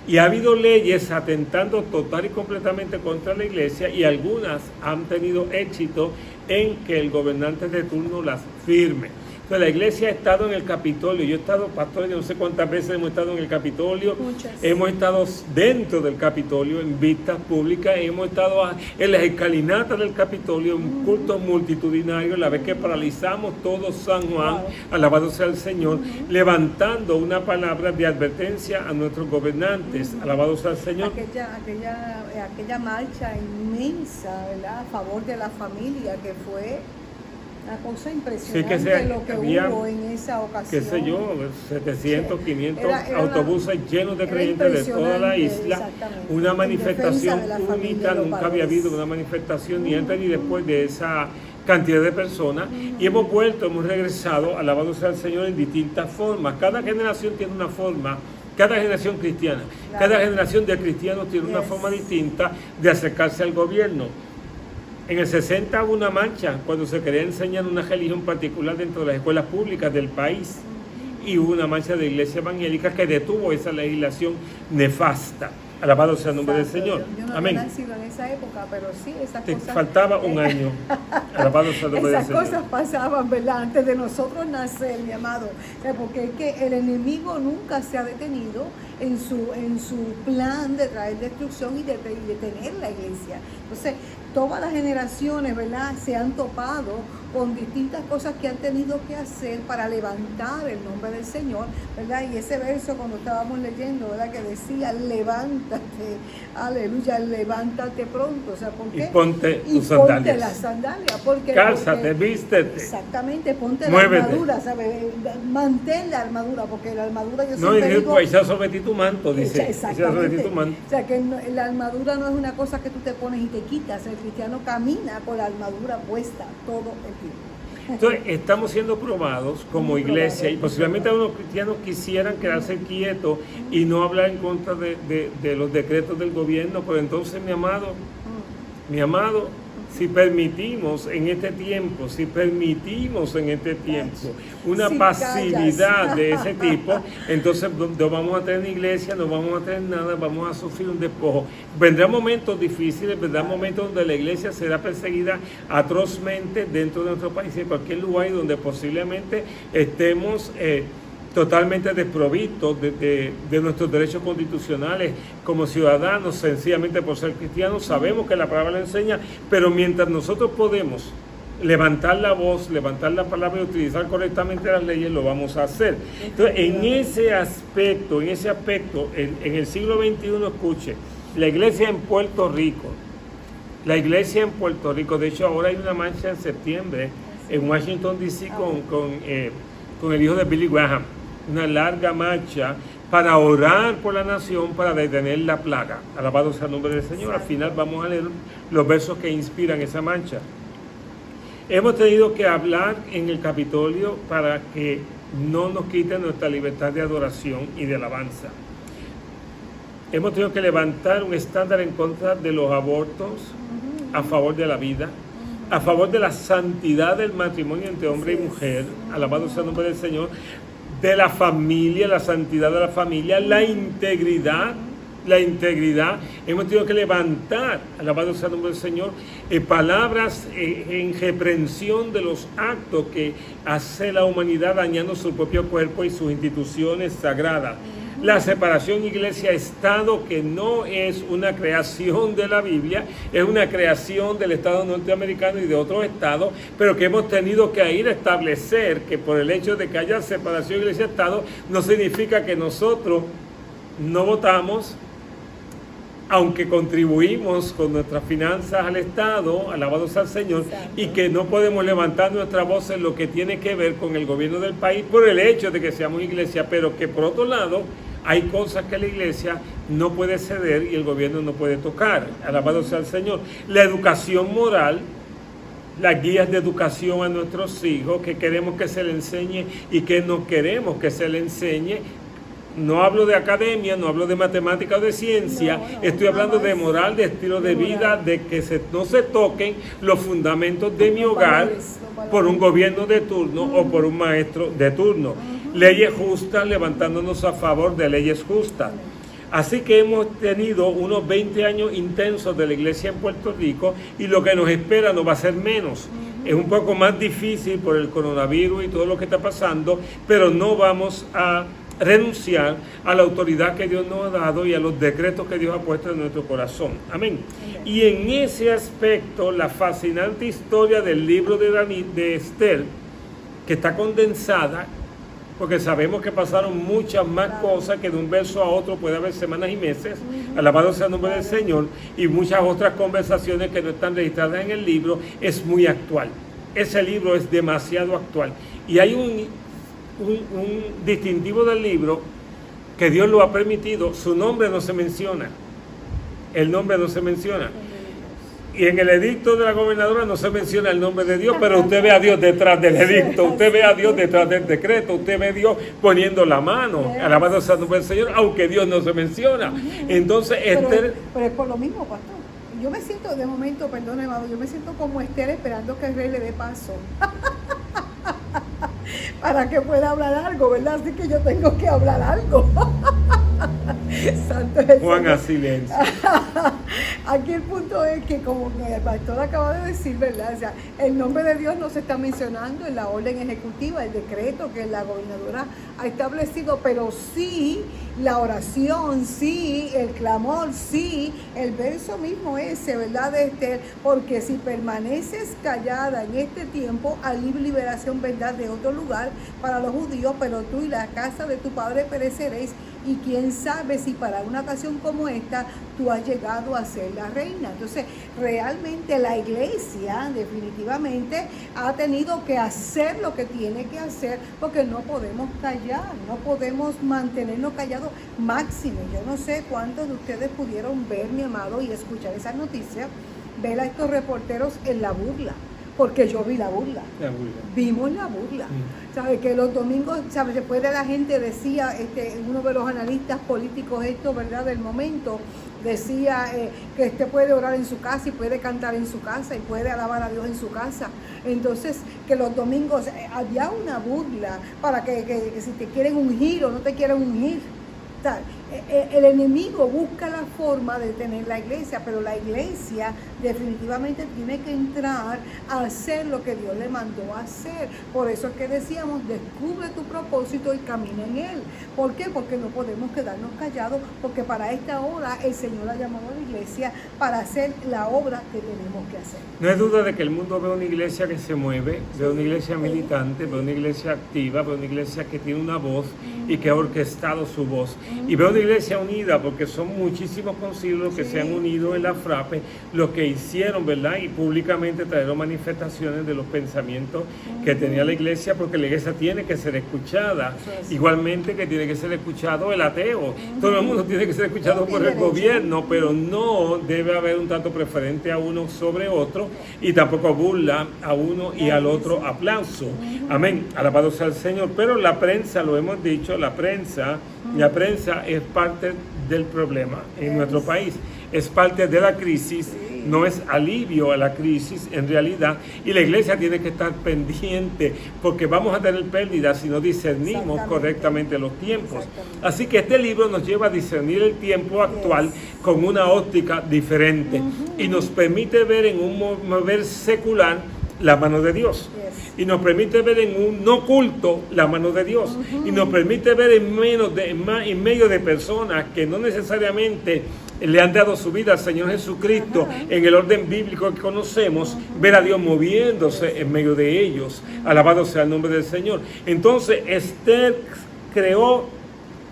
[SPEAKER 1] Y ha habido leyes atentando total y completamente contra la iglesia y algunas han tenido éxito en que el gobernante de turno las firme. Entonces, la iglesia ha estado en el Capitolio. Yo he estado, pastor, yo no sé cuántas veces hemos estado en el Capitolio.
[SPEAKER 2] Muchas.
[SPEAKER 1] Hemos estado dentro del Capitolio en vistas públicas. Hemos estado en las escalinatas del Capitolio en cultos multitudinarios. La vez que paralizamos todo San Juan, alabado sea el Señor, levantando una palabra de advertencia a nuestros gobernantes. Alabado sea el Señor.
[SPEAKER 2] Aquella marcha inmensa, ¿verdad?, a favor de la familia, que fue una cosa impresionante, lo que hubo en esa ocasión.
[SPEAKER 1] Qué sé yo, 700, 500
[SPEAKER 2] era
[SPEAKER 1] autobuses llenos de creyentes de toda la isla. Una manifestación única, nunca había habido una manifestación ni antes ni después de esa cantidad de personas. Y hemos vuelto, hemos regresado, alabado sea el Señor, en distintas formas. Cada generación tiene una forma. Cada generación cristiana, cada generación de cristianos tiene una forma distinta de acercarse al gobierno. En el 60 hubo una marcha cuando se quería enseñar una religión particular dentro de las escuelas públicas del país. Y hubo una marcha de iglesia evangélica que detuvo esa legislación nefasta. Alabado sea el nombre del
[SPEAKER 2] Santo
[SPEAKER 1] Señor.
[SPEAKER 2] Dios. Yo no
[SPEAKER 1] Amén.
[SPEAKER 2] había nacido en esa época, pero sí, esas
[SPEAKER 1] Te
[SPEAKER 2] cosas...
[SPEAKER 1] faltaba un año. Alabado sea el nombre del
[SPEAKER 2] Esas
[SPEAKER 1] Señor.
[SPEAKER 2] cosas pasaban, ¿verdad? Antes de nosotros nacer, mi amado. Porque es que el enemigo nunca se ha detenido en su plan de traer destrucción y de detener la iglesia. Entonces, todas las generaciones, ¿verdad?, se han topado con distintas cosas que han tenido que hacer para levantar el nombre del Señor, ¿verdad? Y ese verso cuando estábamos leyendo, ¿verdad?, que decía, levántate, aleluya, levántate pronto. O sea, ¿por qué?
[SPEAKER 1] Y ponte tus
[SPEAKER 2] Ponte
[SPEAKER 1] sandalias.
[SPEAKER 2] las sandalias. Porque,
[SPEAKER 1] Cálzate, vístete.
[SPEAKER 2] Exactamente, ponte
[SPEAKER 1] Muévete.
[SPEAKER 2] la armadura, ¿sabes? Mantén la armadura, porque la armadura yo
[SPEAKER 1] No, y
[SPEAKER 2] siempre digo...
[SPEAKER 1] pues echa sobre ti tu manto, dice. Echa sobre
[SPEAKER 2] Exactamente.
[SPEAKER 1] ti tu manto.
[SPEAKER 2] O sea, que la armadura no es una cosa que tú te pones y te quitas. El cristiano camina con la armadura puesta todo el tiempo.
[SPEAKER 1] Entonces, estamos siendo probados como iglesia y posiblemente algunos cristianos quisieran quedarse quietos y no hablar en contra de los decretos del gobierno, pero entonces, mi amado, si permitimos en este tiempo una
[SPEAKER 2] Si
[SPEAKER 1] pasividad
[SPEAKER 2] callas.
[SPEAKER 1] de ese tipo, entonces no vamos a tener iglesia, no vamos a tener nada, vamos a sufrir un despojo. Vendrán momentos difíciles, vendrán momentos donde la iglesia será perseguida atrozmente dentro de nuestro país, en cualquier lugar y donde posiblemente estemos totalmente desprovistos de nuestros derechos constitucionales como ciudadanos, sencillamente por ser cristianos. Sabemos que la palabra lo enseña, pero mientras nosotros podemos levantar la voz, levantar la palabra y utilizar correctamente las leyes, lo vamos a hacer. Entonces, en ese aspecto, en el siglo XXI, escuche, la iglesia en Puerto Rico, de hecho ahora hay una marcha en septiembre en Washington DC con el hijo de Billy Graham, una larga marcha para orar por la nación, para detener la plaga. Alabado sea el nombre del Señor. Al final vamos a leer los versos que inspiran esa marcha. Hemos tenido que hablar en el Capitolio para que no nos quiten nuestra libertad de adoración y de alabanza. Hemos tenido que levantar un estándar en contra de los abortos, a favor de la vida, a favor de la santidad del matrimonio entre hombre y mujer, alabado sea el nombre del Señor, de la familia, la santidad de la familia, la integridad. Hemos tenido que levantar, alabado sea el nombre del Señor, palabras en reprensión de los actos que hace la humanidad dañando su propio cuerpo y sus instituciones sagradas. La separación iglesia-estado, que no es una creación de la Biblia, es una creación del Estado norteamericano y de otros estados, pero que hemos tenido que ir a establecer que por el hecho de que haya separación iglesia-estado, no significa que nosotros no votamos, aunque contribuimos con nuestras finanzas al Estado, alabados al Señor,
[SPEAKER 2] Exacto.
[SPEAKER 1] y que no podemos levantar nuestra voz en lo que tiene que ver con el gobierno del país por el hecho de que seamos iglesia, pero que por otro lado hay cosas que la iglesia no puede ceder y el gobierno no puede tocar. Alabado sea el Señor. La educación moral, las guías de educación a nuestros hijos, que queremos que se le enseñe y que no queremos que se le enseñe. No hablo de academia, no hablo de matemática o de ciencia, estoy hablando de moral, de estilo de vida, de que no se toquen los fundamentos de mi hogar por un gobierno de turno o por un maestro de turno. Leyes justas, levantándonos a favor de leyes justas. Así que hemos tenido unos 20 años intensos de la iglesia en Puerto Rico y lo que nos espera no va a ser menos. Es un poco más difícil por el coronavirus y todo lo que está pasando, pero no vamos a renunciar a la autoridad que Dios nos ha dado y a los decretos que Dios ha puesto en nuestro corazón. Amén. Y en ese aspecto, la fascinante historia del libro de Esther, que está condensada, porque sabemos que pasaron muchas más cosas, que de un verso a otro puede haber semanas y meses, alabado sea el nombre del Señor, y muchas otras conversaciones que no están registradas en el libro, es muy actual. Ese libro es demasiado actual. Y hay un distintivo del libro que Dios lo ha permitido. Su nombre no se menciona. El nombre no se menciona. Y en el edicto de la gobernadora no se menciona el nombre de Dios, pero usted ve a Dios detrás del edicto, usted ve a Dios detrás del decreto, usted ve a Dios poniendo la mano, alabado sea el nombre del Señor, aunque Dios no se menciona. Entonces,
[SPEAKER 2] pero es por lo mismo, pastor. Yo me siento, de momento, perdón, hermano, yo me siento como Esther esperando que el rey le dé paso. Para que pueda hablar algo, ¿verdad? Así que yo tengo que hablar algo. Santo es el
[SPEAKER 1] Juan
[SPEAKER 2] Señor.
[SPEAKER 1] a silencio.
[SPEAKER 2] Aquí el punto es que, como el pastor acaba de decir, ¿verdad? O sea, el nombre de Dios no se está mencionando en la orden ejecutiva, el decreto que la gobernadora ha establecido, pero sí la oración, sí el clamor, sí el verso mismo ese, ¿verdad? De Esther, porque si permaneces callada en este tiempo, hay liberación, ¿verdad?, de otro lugar para los judíos, pero tú y la casa de tu padre pereceréis. Y quién sabe si para una ocasión como esta tú has llegado a ser la reina. Entonces, realmente la iglesia definitivamente ha tenido que hacer lo que tiene que hacer, porque no podemos callar, no podemos mantenernos callados. Máximo, yo no sé cuántos de ustedes pudieron ver, mi amado, y escuchar esa noticia, ver a estos reporteros en la burla. Porque yo vi la burla. Vimos la burla. ¿Sabe? Que los domingos, ¿sabe? Después de la gente decía, uno de los analistas políticos, ¿verdad?, del momento, decía que puede orar en su casa y puede cantar en su casa y puede alabar a Dios en su casa. Entonces, que los domingos había una burla para que si te quieren ungir o no te quieren ungir. El enemigo busca la forma de tener la iglesia, pero la iglesia definitivamente tiene que entrar a hacer lo que Dios le mandó a hacer. Por eso es que decíamos, descubre tu propósito y camina en él. ¿Por qué? Porque no podemos quedarnos callados, porque para esta hora el Señor ha llamado a la iglesia para hacer la obra que tenemos que hacer.
[SPEAKER 1] No hay duda de que el mundo ve una iglesia que se mueve, ve una iglesia militante, ve una iglesia activa, ve una iglesia que tiene una voz y que ha orquestado su voz. Y ve una iglesia unida, porque son muchísimos concilios que se han unido en la FRAPE, los que hicieron, ¿verdad? Y públicamente trajeron manifestaciones de los pensamientos que tenía la iglesia, porque la iglesia tiene que ser escuchada. Igualmente que tiene que ser escuchado el ateo. Todo el mundo tiene que ser escuchado por el gobierno, pero no debe haber un trato preferente a uno sobre otro, y tampoco burla a uno y al otro aplauso. Amén. Alabado sea el Señor. Pero la prensa, lo hemos dicho, la prensa es parte del problema en nuestro país, es parte de la crisis, no es alivio a la crisis en realidad, y la iglesia tiene que estar pendiente, porque vamos a tener pérdidas si no discernimos correctamente los tiempos. Así que este libro nos lleva a discernir el tiempo actual con una óptica diferente, y nos permite ver en un mover secular la mano de Dios. Y nos permite ver en un no culto la mano de Dios. Y nos permite ver en medio de personas que no necesariamente le han dado su vida al Señor Jesucristo en el orden bíblico que conocemos, ver a Dios moviéndose en medio de ellos. Alabado sea el nombre del Señor. Entonces, Esther creó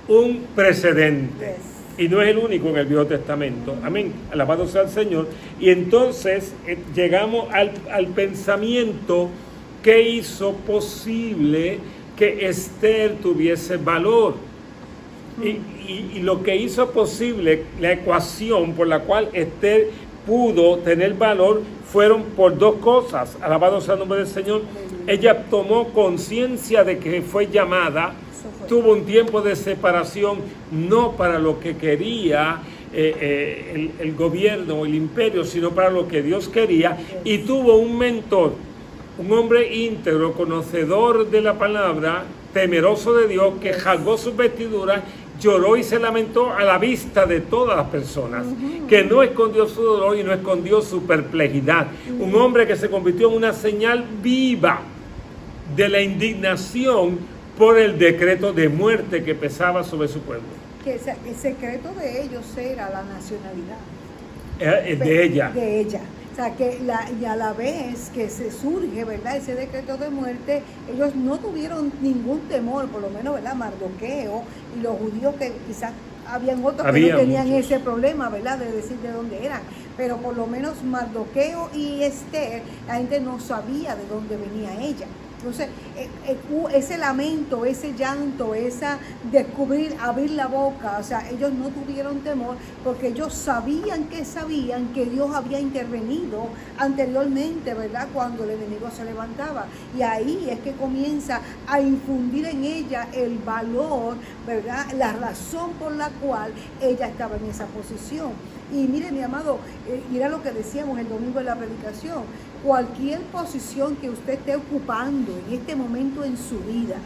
[SPEAKER 1] un precedente. Y no es el único en el Viejo Testamento. Amén. Alabado sea el Señor. Y entonces llegamos al pensamiento que hizo posible que Esther tuviese valor. Y lo que hizo posible, la ecuación por la cual Esther pudo tener valor, fueron por dos cosas. Alabado sea el nombre del Señor. Ella tomó conciencia de que fue llamada. Tuvo un tiempo de separación, no para lo que quería el gobierno o el imperio, sino para lo que Dios quería, y tuvo un mentor, un hombre íntegro, conocedor de la palabra, temeroso de Dios, que rasgó sus vestiduras, lloró y se lamentó a la vista de todas las personas, que no escondió su dolor y no escondió su perplejidad. Un hombre que se convirtió en una señal viva de la indignación por el decreto de muerte que pesaba sobre su pueblo.
[SPEAKER 2] Que el secreto de ellos era la nacionalidad.
[SPEAKER 1] De ella.
[SPEAKER 2] De ella. O sea, que y a la vez que se surge, ¿verdad?, ese decreto de muerte, ellos no tuvieron ningún temor, por lo menos, ¿verdad?, Mardoqueo y los judíos, que quizás habían otros que no tenían muchos ese problema, ¿verdad?, de decir de dónde eran. Pero por lo menos Mardoqueo y Esther, la gente no sabía de dónde venía ella. Entonces, ese lamento, ese llanto, esa descubrir, abrir la boca, o sea, ellos no tuvieron temor, porque ellos sabían que Dios había intervenido anteriormente, ¿verdad?, cuando el enemigo se levantaba. Y ahí es que comienza a infundir en ella el valor, ¿verdad?, la razón por la cual ella estaba en esa posición. Y mire, mi amado, mira lo que decíamos el domingo en la predicación: cualquier posición que usted esté ocupando en este momento en su vida,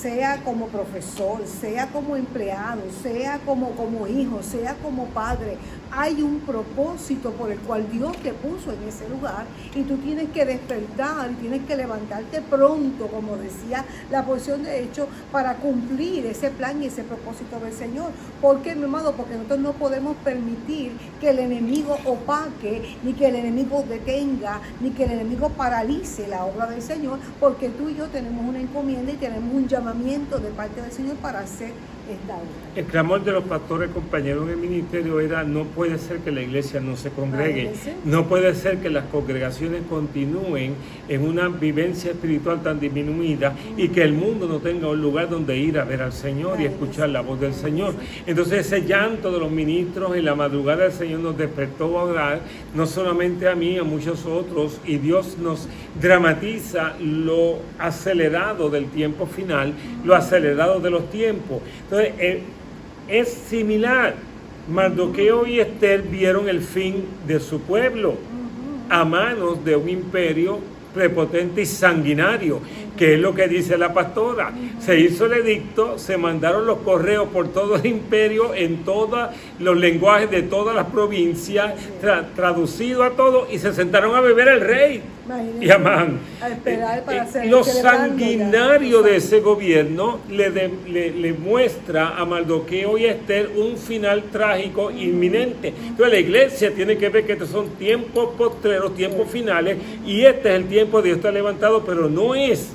[SPEAKER 2] sea como profesor, sea como empleado, sea como hijo, sea como padre, hay un propósito por el cual Dios te puso en ese lugar y tú tienes que despertar y tienes que levantarte pronto, como decía la porción de Hechos, para cumplir ese plan y ese propósito del Señor. ¿Por qué, mi amado? Porque nosotros no podemos permitir que el enemigo opaque, ni que el enemigo detenga, ni que el enemigo paralice la obra del Señor, porque tú y yo tenemos una encomienda y tenemos un llamamiento de parte del Señor para hacer esta obra.
[SPEAKER 1] El clamor de los pastores compañeros en el ministerio era: no puede ser que la iglesia no se congregue, no puede ser que las congregaciones continúen en una vivencia espiritual tan disminuida y que el mundo no tenga un lugar donde ir a ver al Señor y escuchar la voz del Señor. Entonces ese llanto de los ministros en la madrugada del Señor nos despertó a orar, no solamente a mí, a muchos otros, y Dios nos dramatiza lo acelerado del tiempo final, lo acelerado de los tiempos. Entonces, es similar. Mardoqueo y Esther vieron el fin de su pueblo a manos de un imperio prepotente y sanguinario, que es lo que dice la pastora. Se hizo el edicto, se mandaron los correos por todo el imperio, en todos los lenguajes de todas las provincias, traducido a todo, y se sentaron a beber al rey. Y Amán. Lo sanguinario de ese gobierno le muestra a Mardoqueo y a Esther un final trágico inminente. Entonces la iglesia tiene que ver que estos son tiempos postreros, tiempos finales, y este es el tiempo de Dios está levantado, pero no es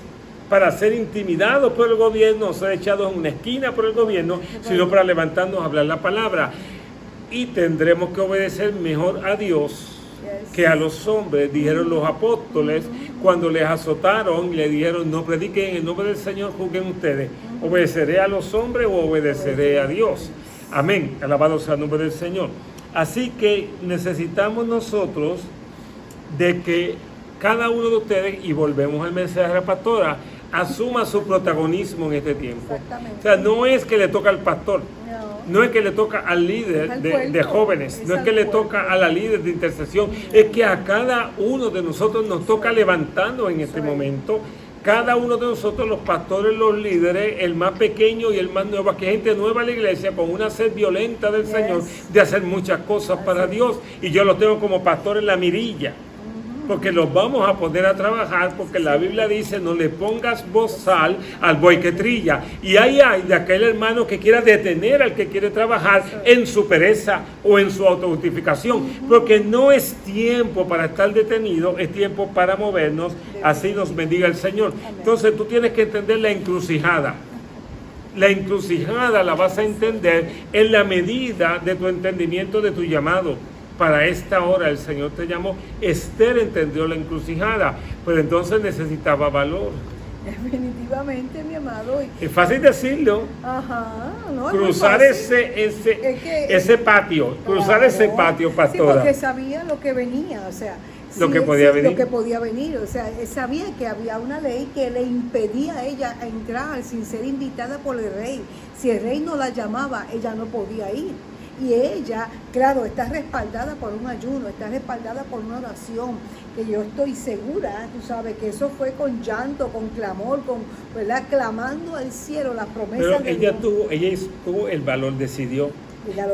[SPEAKER 1] para ser intimidados por el gobierno o ser echados en una esquina por el gobierno, sino para levantarnos a hablar la palabra. Y tendremos que obedecer mejor a Dios que a los hombres, dijeron los apóstoles cuando les azotaron y le dijeron: no prediquen en el nombre del Señor, juzguen ustedes, ¿obedeceré a los hombres o obedeceré a Dios? Amén, alabado sea el nombre del Señor. Así que necesitamos nosotros de que cada uno de ustedes, y volvemos al mensaje de la pastora, asuma su protagonismo en este tiempo. O sea, no es que le toca al pastor, no es que le toca al líder de jóvenes, no es que le toca a la líder de intercesión, es que a cada uno de nosotros nos toca levantarnos en este momento. Cada uno de nosotros, los pastores, los líderes, el más pequeño y el más nuevo, que gente nueva a la iglesia con una sed violenta del Señor de hacer muchas cosas para Dios, y yo lo tengo como pastor en la mirilla, porque los vamos a poner a trabajar, porque la Biblia dice: no le pongas bozal al buey que trilla. Y ahí hay de aquel hermano que quiera detener al que quiere trabajar en su pereza o en su autojustificación, porque no es tiempo para estar detenido, es tiempo para movernos. Así nos bendiga el Señor. Entonces tú tienes que entender la encrucijada. La encrucijada la vas a entender en la medida de tu entendimiento de tu llamado. Para esta hora el Señor te llamó. Esther entendió la encrucijada, pero entonces necesitaba valor.
[SPEAKER 2] Definitivamente, mi amado.
[SPEAKER 1] Es fácil decirlo.
[SPEAKER 2] Ajá, no,
[SPEAKER 1] cruzar ese patio, cruzar ese patio, pastora.
[SPEAKER 2] Sí, porque sabía lo que venía, o sea,
[SPEAKER 1] lo que podía
[SPEAKER 2] venir, o sea, él sabía que había una ley que le impedía a ella entrar sin ser invitada por el rey. Si el rey no la llamaba, ella no podía ir. Y ella, claro, está respaldada por un ayuno, está respaldada por una oración, que yo estoy segura, tú sabes, que eso fue con llanto, con clamor, ¿verdad? Clamando al cielo las promesas de Dios.
[SPEAKER 1] Ella tuvo el valor, decidió,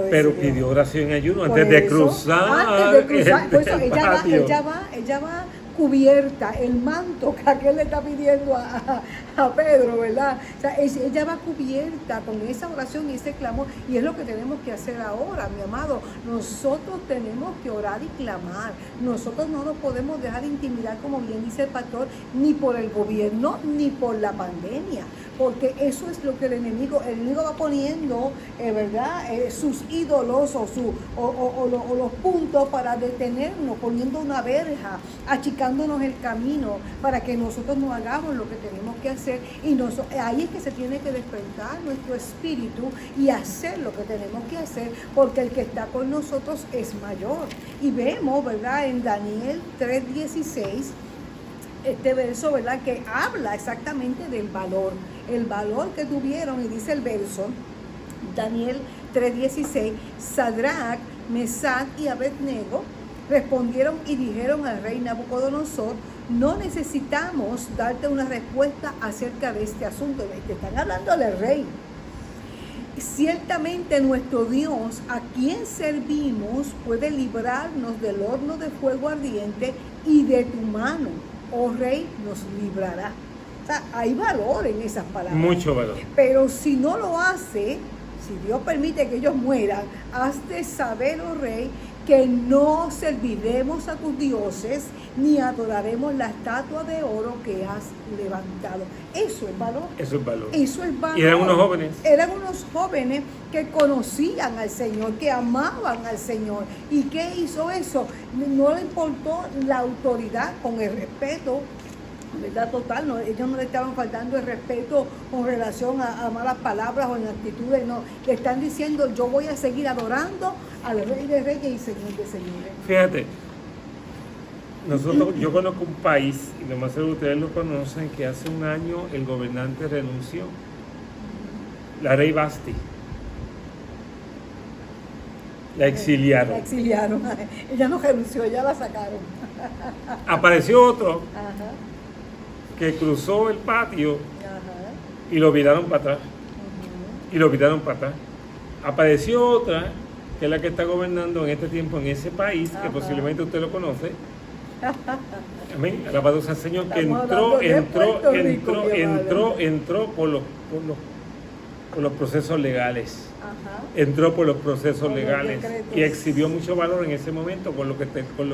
[SPEAKER 1] pero pidió oración y ayuno antes de cruzar.
[SPEAKER 2] Pues ella va cubierta, el manto que aquel le está pidiendo a Pedro, ¿verdad? O sea, ella va cubierta con esa oración y ese clamor, y es lo que tenemos que hacer ahora, mi amado. Nosotros tenemos que orar y clamar. Nosotros no nos podemos dejar intimidar, como bien dice el pastor, ni por el gobierno, ni por la pandemia, porque eso es lo que el enemigo va poniendo, ¿verdad? Sus ídolos o los puntos para detenernos, poniendo una verja, achicándonos el camino para que nosotros no hagamos lo que tenemos que hacer, y ahí es que se tiene que despertar nuestro espíritu y hacer lo que tenemos que hacer, porque el que está con nosotros es mayor. Y vemos, ¿verdad?, en Daniel 3:16, este verso, ¿verdad?, que habla exactamente del valor, el valor que tuvieron, y dice el verso, Daniel 3:16, Sadrach, Mesach y Abednego respondieron y dijeron al rey Nabucodonosor: no necesitamos darte una respuesta acerca de este asunto. Te están hablando del rey. Ciertamente nuestro Dios, a quien servimos, puede librarnos del horno de fuego ardiente, y de tu mano, oh rey, nos librará. O sea, hay valor en esas palabras.
[SPEAKER 1] Mucho valor.
[SPEAKER 2] Pero si no lo hace, si Dios permite que ellos mueran, hazte saber, oh rey, que no serviremos a tus dioses, ni adoraremos la estatua de oro que has levantado. Eso es valor.
[SPEAKER 1] Eso es valor.
[SPEAKER 2] Eso es valor.
[SPEAKER 1] Y eran unos jóvenes.
[SPEAKER 2] Eran unos jóvenes que conocían al Señor, que amaban al Señor. ¿Y qué hizo eso? No le importó la autoridad, con el respeto, ¿verdad? Total, no, ellos no le estaban faltando el respeto con relación a malas palabras o en actitudes, no. Le están diciendo: yo voy a seguir adorando al Rey de Reyes y Señor de Señores.
[SPEAKER 1] Fíjate, yo conozco un país, y lo más seguro ustedes lo conocen, que hace un año el gobernante renunció, la rey Basti. La exiliaron.
[SPEAKER 2] La exiliaron. Ella no renunció, ella la sacaron.
[SPEAKER 1] Apareció otro
[SPEAKER 2] Ajá.
[SPEAKER 1] que cruzó el patio
[SPEAKER 2] Ajá.
[SPEAKER 1] y lo viraron para atrás.
[SPEAKER 2] Ujú.
[SPEAKER 1] Y lo viraron para atrás. Apareció otra, que es la que está gobernando en este tiempo en ese país, que
[SPEAKER 2] Ajá.
[SPEAKER 1] posiblemente usted lo conoce. Amén. Alabado sea el Señor, que
[SPEAKER 2] Estamos hablando de Puerto Rico, mi amado.
[SPEAKER 1] entró por los procesos legales.
[SPEAKER 2] Ajá.
[SPEAKER 1] Entró por los procesos
[SPEAKER 2] Por los
[SPEAKER 1] legales
[SPEAKER 2] decretos.
[SPEAKER 1] y exhibió mucho valor en ese momento con lo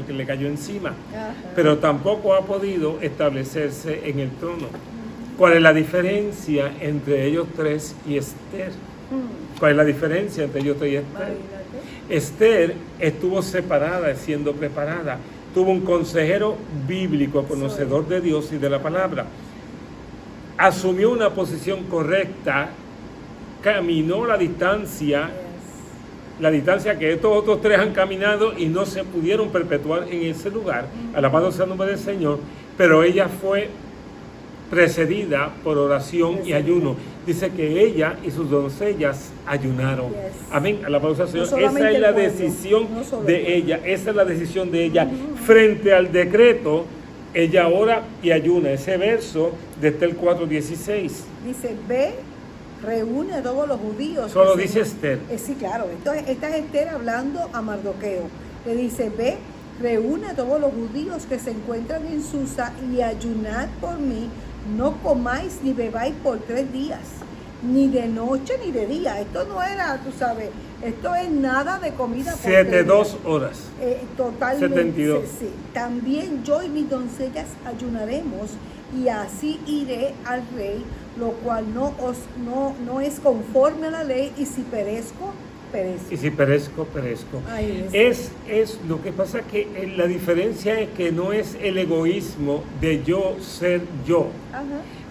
[SPEAKER 1] que le cayó encima.
[SPEAKER 2] Ajá.
[SPEAKER 1] Pero tampoco ha podido establecerse en el trono. ¿Cuál es la diferencia entre ellos tres y Esther? ¿Cuál es la diferencia entre ellos tres y Esther?
[SPEAKER 2] Imagínate.
[SPEAKER 1] Esther estuvo separada, siendo preparada. Tuvo un consejero bíblico, conocedor de Dios y de la palabra. Asumió una posición correcta, caminó la distancia que estos otros tres han caminado y no se pudieron perpetuar en ese lugar. Alabado sea el nombre del Señor. Pero ella fue precedida por oración y ayuno. Dice que ella y sus doncellas ayunaron.
[SPEAKER 2] Yes.
[SPEAKER 1] Amén. Alabado sea el Señor.
[SPEAKER 2] No solamente
[SPEAKER 1] Esa es
[SPEAKER 2] el
[SPEAKER 1] la
[SPEAKER 2] pueblo,
[SPEAKER 1] decisión
[SPEAKER 2] no solo
[SPEAKER 1] de
[SPEAKER 2] el pueblo.
[SPEAKER 1] ella. Esa es la decisión de ella. Frente al decreto, ella ora y ayuna. Ese verso de Esther 4:16.
[SPEAKER 2] Dice: ve, reúne a todos los judíos.
[SPEAKER 1] Solo
[SPEAKER 2] que
[SPEAKER 1] dice Esther.
[SPEAKER 2] Sí, claro. Entonces, esta es Esther hablando a Mardoqueo. Le dice: ve, reúne a todos los judíos que se encuentran en Susa y ayunad por mí. No comáis ni bebáis por 3 días, ni de noche ni de día. Esto no era, tú sabes, esto es nada de comida por 3 días.
[SPEAKER 1] 72 horas.
[SPEAKER 2] Totalmente.
[SPEAKER 1] 72.
[SPEAKER 2] Sí. También yo y mis doncellas ayunaremos, y así iré al rey, lo cual no es conforme a la ley, y si perezco, perezco.
[SPEAKER 1] Y si perezco, perezco.
[SPEAKER 2] Ahí
[SPEAKER 1] Es lo que pasa que la diferencia es que no es el egoísmo de yo ser yo.
[SPEAKER 2] Ajá.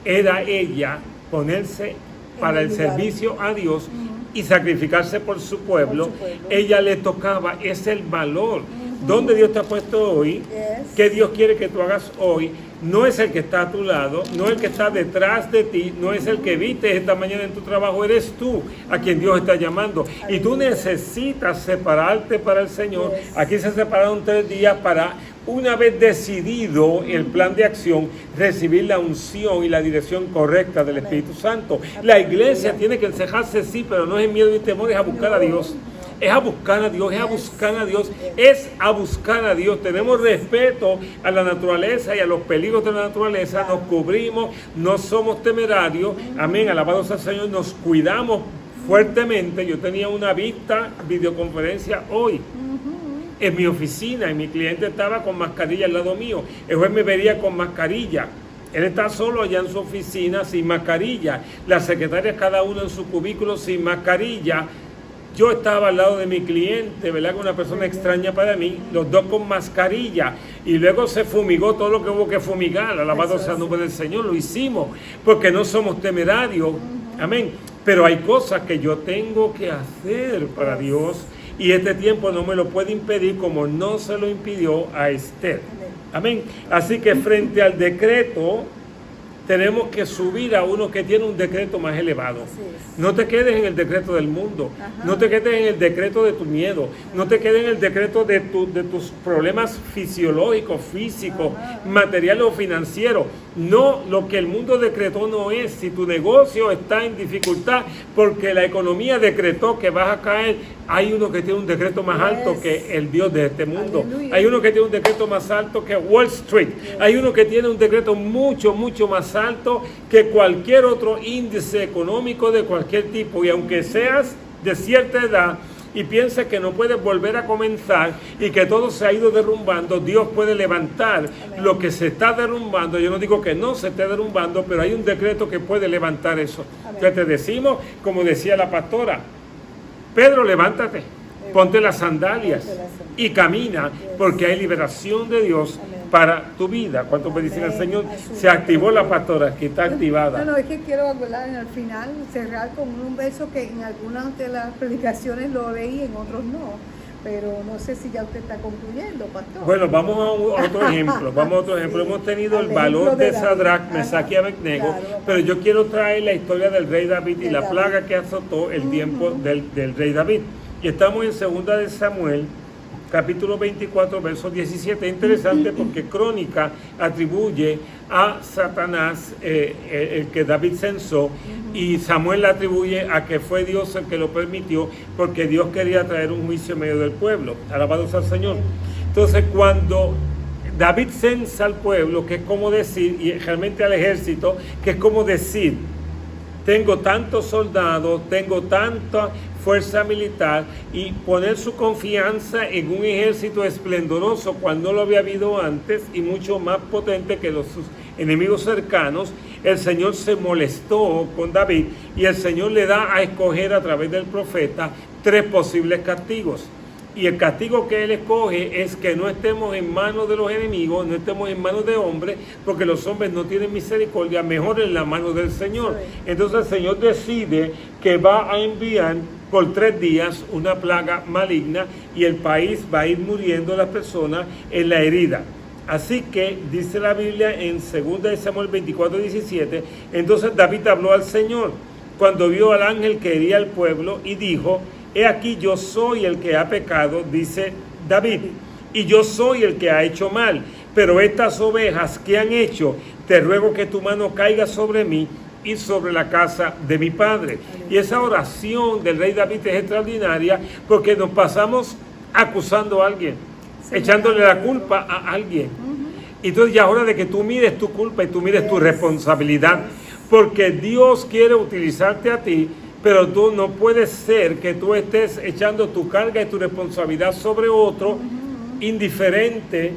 [SPEAKER 1] Era ella ponerse para el
[SPEAKER 2] lugar.
[SPEAKER 1] servicio a Dios y sacrificarse por su pueblo.
[SPEAKER 2] Por su pueblo.
[SPEAKER 1] Ella le tocaba, es el valor. ¿Dónde Dios te ha puesto hoy?
[SPEAKER 2] Yes.
[SPEAKER 1] ¿Qué Dios quiere que tú hagas hoy? No es el que está a tu lado, no es el que está detrás de ti, no es el que viste esta mañana en tu trabajo, eres tú a quien Dios está llamando. Y tú necesitas separarte para el Señor.
[SPEAKER 2] Yes.
[SPEAKER 1] Aquí se separaron 3 días para, una vez decidido el plan de acción, recibir la unción y la dirección correcta del Espíritu Santo. La iglesia tiene que encejarse, sí, pero no es en miedo ni temor, es a buscar a Dios. Es a buscar a Dios, es a buscar a Dios, es a buscar a Dios. Tenemos respeto a la naturaleza y a los peligros de la naturaleza, nos cubrimos, no somos temerarios, amén, alabado sea el Señor, nos cuidamos fuertemente. Yo tenía una videoconferencia hoy en mi oficina y mi cliente estaba con mascarilla al lado mío. El juez me vería con mascarilla. Él está solo allá en su oficina sin mascarilla. Las secretarias cada uno en su cubículo sin mascarilla. Yo estaba al lado de mi cliente, ¿verdad? Una persona extraña para mí, los dos con mascarilla. Y luego se fumigó todo lo que hubo que fumigar. Alabado sea el nombre del Señor, lo hicimos, porque no somos temerarios. Amén. Pero hay cosas que yo tengo que hacer para Dios, y este tiempo no me lo puede impedir, como no se lo impidió a Esther. Amén. Así que frente al decreto, tenemos que subir a uno que tiene un decreto más elevado.
[SPEAKER 2] Así es.
[SPEAKER 1] No te quedes en el decreto del mundo,
[SPEAKER 2] Ajá.
[SPEAKER 1] no te quedes en el decreto de tu miedo, no te quedes en el decreto de tus problemas fisiológicos, físicos,
[SPEAKER 2] Ajá.
[SPEAKER 1] materiales o financieros. No, lo que el mundo decretó no es. Si tu negocio está en dificultad porque la economía decretó que vas a caer, hay uno que tiene un decreto más alto que el Dios de este mundo.
[SPEAKER 2] Aleluya.
[SPEAKER 1] Hay uno que tiene un decreto más alto que Wall Street. Hay uno que tiene un decreto mucho, mucho más alto que cualquier otro índice económico de cualquier tipo. Y aunque seas de cierta edad y pienses que no puedes volver a comenzar y que todo se ha ido derrumbando, Dios puede levantar lo que se está derrumbando. Yo no digo que no se esté derrumbando, pero hay un decreto que puede levantar eso. Entonces te decimos, como decía la pastora, Pedro, levántate, ponte las sandalias y camina, porque hay liberación de Dios para tu vida. ¿Cuántos me dicen al Señor? Se activó la pastora, que está activada.
[SPEAKER 2] No, es que quiero acordar al final, cerrar con un verso que en algunas de las predicaciones lo leí, en otros no. Pero no sé si ya usted está concluyendo, pastor.
[SPEAKER 1] Bueno, vamos a otro ejemplo. Vamos a otro ejemplo. Hemos tenido el valor de Sadrach, Mesach y Abednego, pero yo quiero traer la historia del rey David y la plaga que azotó el tiempo del rey David. Y estamos en 2 de Samuel, capítulo 24, verso 17. Es interesante porque Crónica atribuye a Satanás el que David censó, y Samuel le atribuye a que fue Dios el que lo permitió, porque Dios quería traer un juicio en medio del pueblo. Alabado sea el Señor. Entonces, cuando David censa al pueblo, que es como decir, y realmente al ejército, que es como decir, tengo tantos soldados, tengo tanta fuerza militar, y poner su confianza en un ejército esplendoroso cual no lo había habido antes y mucho más potente que sus enemigos cercanos. El Señor se molestó con David y el Señor le da a escoger a través del profeta 3 posibles castigos. Y el castigo que él escoge es que no estemos en manos de los enemigos, no estemos en manos de hombres, porque los hombres no tienen misericordia, mejor en la mano del Señor. Entonces el Señor decide que va a enviar por 3 días una plaga maligna, y el país va a ir muriendo las personas en la herida. Así que dice la Biblia en 2 de Samuel 24, 17, entonces David habló al Señor cuando vio al ángel que hería al pueblo y dijo: he aquí, yo soy el que ha pecado, dice David, y yo soy el que ha hecho mal, pero estas ovejas que han hecho, te ruego que tu mano caiga sobre mí y sobre la casa de mi padre. Y esa oración del rey David es extraordinaria, porque nos pasamos acusando a alguien, echándole la culpa a alguien. Y entonces ya es hora de que tú mires tu culpa y tú mires tu responsabilidad, porque Dios quiere utilizarte a ti. Pero tú no puedes ser que tú estés echando tu carga y tu responsabilidad sobre otro, indiferente,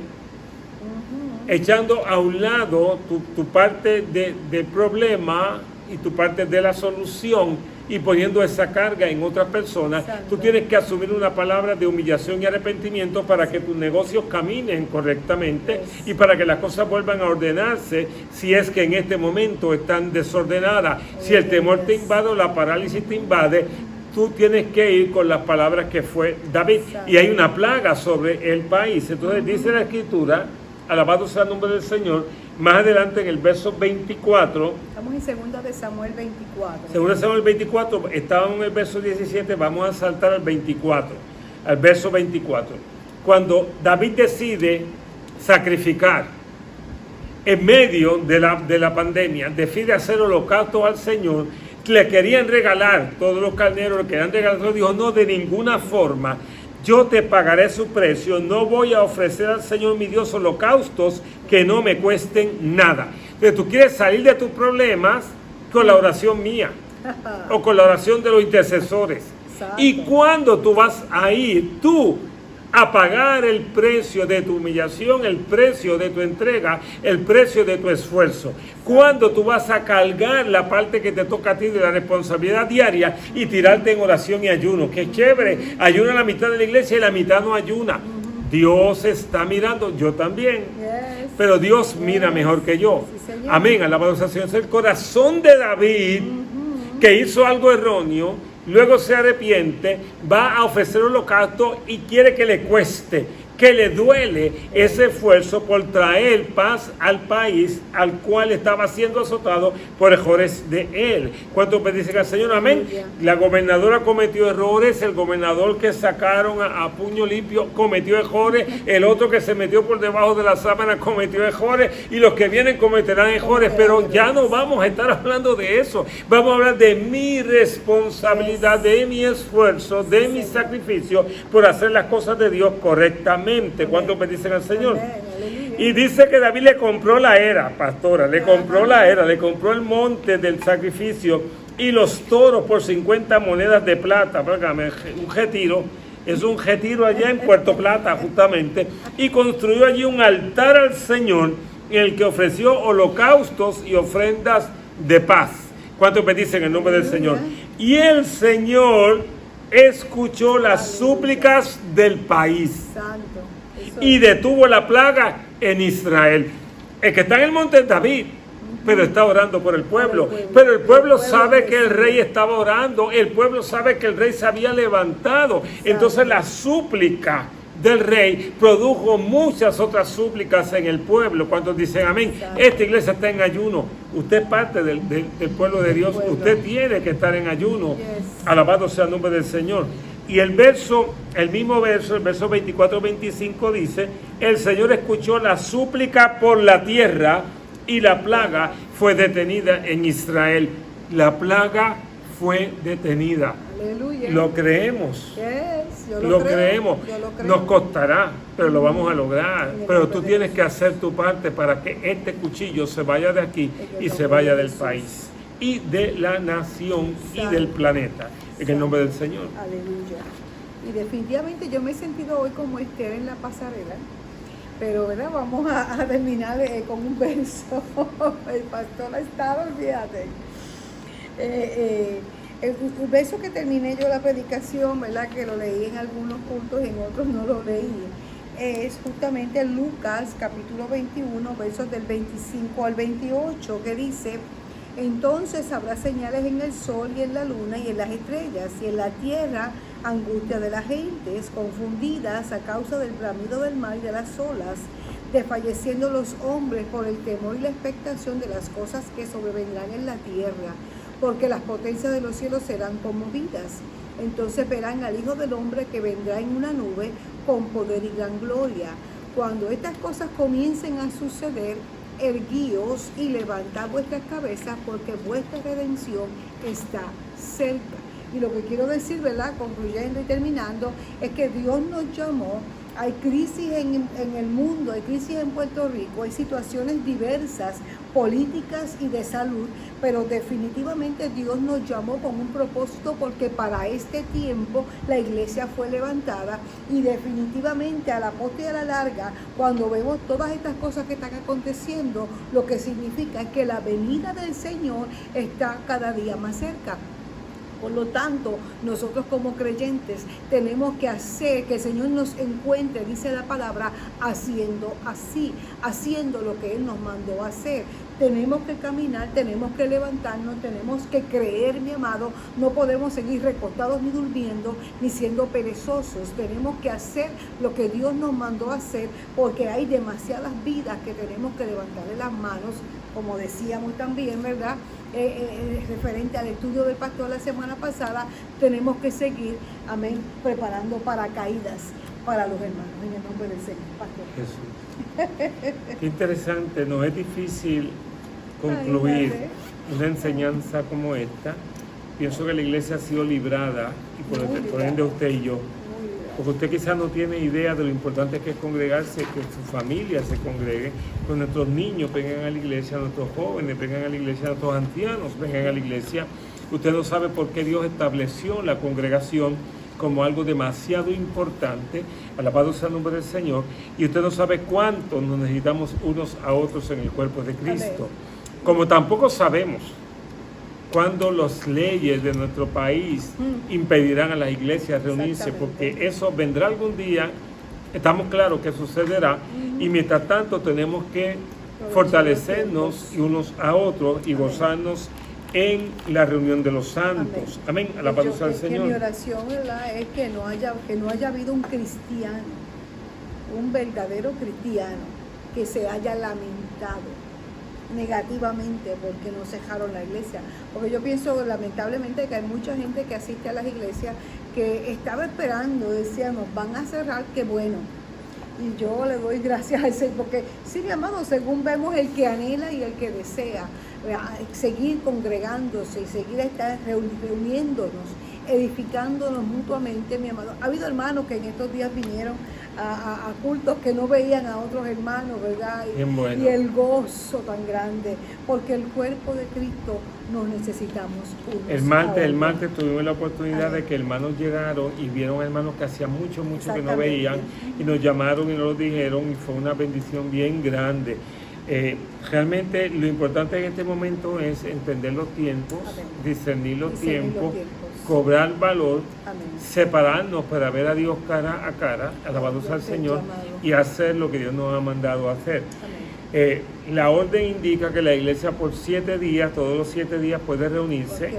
[SPEAKER 1] echando a un lado tu parte del problema y tu parte de la solución, y poniendo esa carga en otras personas. Tú tienes que asumir una palabra de humillación y arrepentimiento para que tus negocios caminen correctamente y para que las cosas vuelvan a ordenarse, si es que en este momento están desordenadas. Si el temor te invade o la parálisis te invade, tú tienes que ir con las palabras que fue David. Y hay una plaga sobre el país. Entonces dice la Escritura, alabado sea el nombre del Señor, más adelante en el verso 24.
[SPEAKER 2] Estamos en 2 de Samuel 24.
[SPEAKER 1] 2 de Samuel 24, estábamos en el verso 17, vamos a saltar al 24, al verso 24. Cuando David decide sacrificar en medio de la pandemia, decide hacer holocausto al Señor, le querían regalar todos los carneros, le querían regalar, dijo: no, de ninguna forma. Yo te pagaré su precio, no voy a ofrecer al Señor mi Dios holocaustos que no me cuesten nada. Entonces tú quieres salir de tus problemas con la oración mía o con la oración de los intercesores.
[SPEAKER 2] Exacto.
[SPEAKER 1] Y cuando tú vas a ir tú a pagar el precio de tu humillación, el precio de tu entrega, el precio de tu esfuerzo. Cuando tú vas a cargar la parte que te toca a ti de la responsabilidad diaria y tirarte en oración y ayuno. ¡Qué chévere! Ayuna la mitad de la iglesia y la mitad no ayuna. Dios está mirando, yo también. Pero Dios mira mejor que yo. Amén, alabado sea el Señor. Es el corazón de David, que hizo algo erróneo, luego se arrepiente, va a ofrecer holocausto y quiere que le cueste. que le duele ese esfuerzo por traer paz al país al cual estaba siendo azotado por errores de él. ¿Cuántos me dicen al Señor? Amén. La gobernadora cometió errores, el gobernador que sacaron a puño limpio cometió errores, el otro que se metió por debajo de la sábana cometió errores, y los que vienen cometerán errores, pero ya no vamos a estar hablando de eso. Vamos a hablar de mi responsabilidad, de mi esfuerzo, de mi sacrificio por hacer las cosas de Dios correctamente. ¿Cuántos me dicen al Señor? Y dice que David le compró la era, pastora, le compró la era, le compró el monte del sacrificio y los toros por 50 monedas de plata. Un retiro, es un retiro allá en Puerto Plata justamente, y construyó allí un altar al Señor en el que ofreció holocaustos y ofrendas de paz. ¿Cuántos me dicen el nombre del Señor? Y el Señor escuchó las súplicas del país y detuvo la plaga en Israel. El que está en el monte es David, pero está orando por el pueblo. Pero el pueblo sabe que el rey estaba orando, el pueblo sabe que el rey se había levantado. Entonces la súplica del rey produjo muchas otras súplicas en el pueblo. Cuando dicen amén, esta iglesia está en ayuno, usted es parte del pueblo de Dios, usted tiene que estar en ayuno. Alabado sea el nombre del Señor. Y el mismo verso, el verso 24-25 dice: el Señor escuchó la súplica por la tierra y la plaga fue detenida en Israel. La plaga fue detenida.
[SPEAKER 2] Aleluya.
[SPEAKER 1] Lo creemos.
[SPEAKER 2] Lo
[SPEAKER 1] creemos. Nos costará, pero lo vamos a lograr. Pero tú tienes que hacer tu parte para que este cuchillo se vaya de aquí y se vaya del país y de la nación y del planeta. En el nombre del Señor.
[SPEAKER 2] Aleluya. Y definitivamente yo me he sentido hoy como Esther en la pasarela. Pero, ¿verdad? Vamos a terminar con un verso. El pastor ha estado, fíjate. El verso que terminé yo la predicación, ¿verdad? Que lo leí en algunos puntos y en otros no lo leí. Es justamente Lucas capítulo 21, versos del 25 al 28, que dice: entonces habrá señales en el sol y en la luna y en las estrellas, y en la tierra angustia de las gentes, confundidas a causa del bramido del mar y de las olas, desfalleciendo los hombres por el temor y la expectación de las cosas que sobrevendrán en la tierra, porque las potencias de los cielos serán conmovidas. Entonces verán al Hijo del Hombre que vendrá en una nube con poder y gran gloria. Cuando estas cosas comiencen a suceder, erguíos y levantad vuestras cabezas, porque vuestra redención está cerca. Y lo que quiero decir, ¿verdad?, concluyendo y terminando, es que Dios nos llamó. Hay crisis en el mundo, hay crisis en Puerto Rico, hay situaciones diversas, políticas y de salud, pero definitivamente Dios nos llamó con un propósito, porque para este tiempo la iglesia fue levantada, y definitivamente a la postre y a la larga, cuando vemos todas estas cosas que están aconteciendo, lo que significa es que la venida del Señor está cada día más cerca. Por lo tanto, nosotros como creyentes tenemos que hacer que el Señor nos encuentre, dice la palabra, haciendo así, haciendo lo que Él nos mandó a hacer. Tenemos que caminar, tenemos que levantarnos, tenemos que creer, mi amado. No podemos seguir recostados ni durmiendo, ni siendo perezosos. Tenemos que hacer lo que Dios nos mandó a hacer, porque hay demasiadas vidas que tenemos que levantarle las manos, como decíamos también, ¿verdad? Referente al estudio del pastor la semana pasada, tenemos que seguir, amén, preparando paracaídas para los hermanos, en el nombre del Señor, pastor.
[SPEAKER 1] Jesús. Qué interesante, no es difícil concluir una enseñanza como esta. Pienso que la iglesia ha sido librada, y por ende usted y yo, porque usted quizás no tiene idea de lo importante que es congregarse, que su familia se congregue, que nuestros niños vengan a la iglesia, nuestros jóvenes vengan a la iglesia, nuestros ancianos vengan a la iglesia. Usted no sabe por qué Dios estableció la congregación como algo demasiado importante. Alabado sea el nombre del Señor. Y usted no sabe cuánto nos necesitamos unos a otros en el cuerpo de Cristo. Como tampoco sabemos cuando las leyes de nuestro país impedirán a las iglesias reunirse, porque eso vendrá algún día, estamos claros que sucederá, y mientras tanto tenemos que fortalecernos unos a otros y gozarnos en la reunión de los santos. Amén. Alabado sea el Señor.
[SPEAKER 2] Mi oración, ¿verdad?, es que no haya habido un cristiano un verdadero cristiano que se haya lamentado negativamente porque no cerraron la iglesia, porque yo pienso lamentablemente que hay mucha gente que asiste a las iglesias que estaba esperando, decía, nos van a cerrar, qué bueno. Y yo le doy gracias al Señor, porque sí, mi amado, según vemos, el que anhela y el que desea seguir congregándose y seguir estar reuniéndonos, edificándonos mutuamente, mi amado. Ha habido hermanos que en estos días vinieron a cultos que no veían a otros hermanos, ¿verdad?
[SPEAKER 1] Bueno.
[SPEAKER 2] Y el gozo tan grande, porque el cuerpo de Cristo nos necesitamos unos
[SPEAKER 1] El martes tuvimos la oportunidad de que hermanos llegaron y vieron hermanos que hacía mucho que no veían y nos llamaron y nos lo dijeron y fue una bendición bien grande. Realmente lo importante en este momento es entender los tiempos, discernir los tiempos, cobrar valor, separarnos para ver a Dios cara a cara, alabados al Señor, y hacer lo que Dios nos ha mandado a hacer. La orden indica que la iglesia por 7 días, todos los 7 días puede reunirse.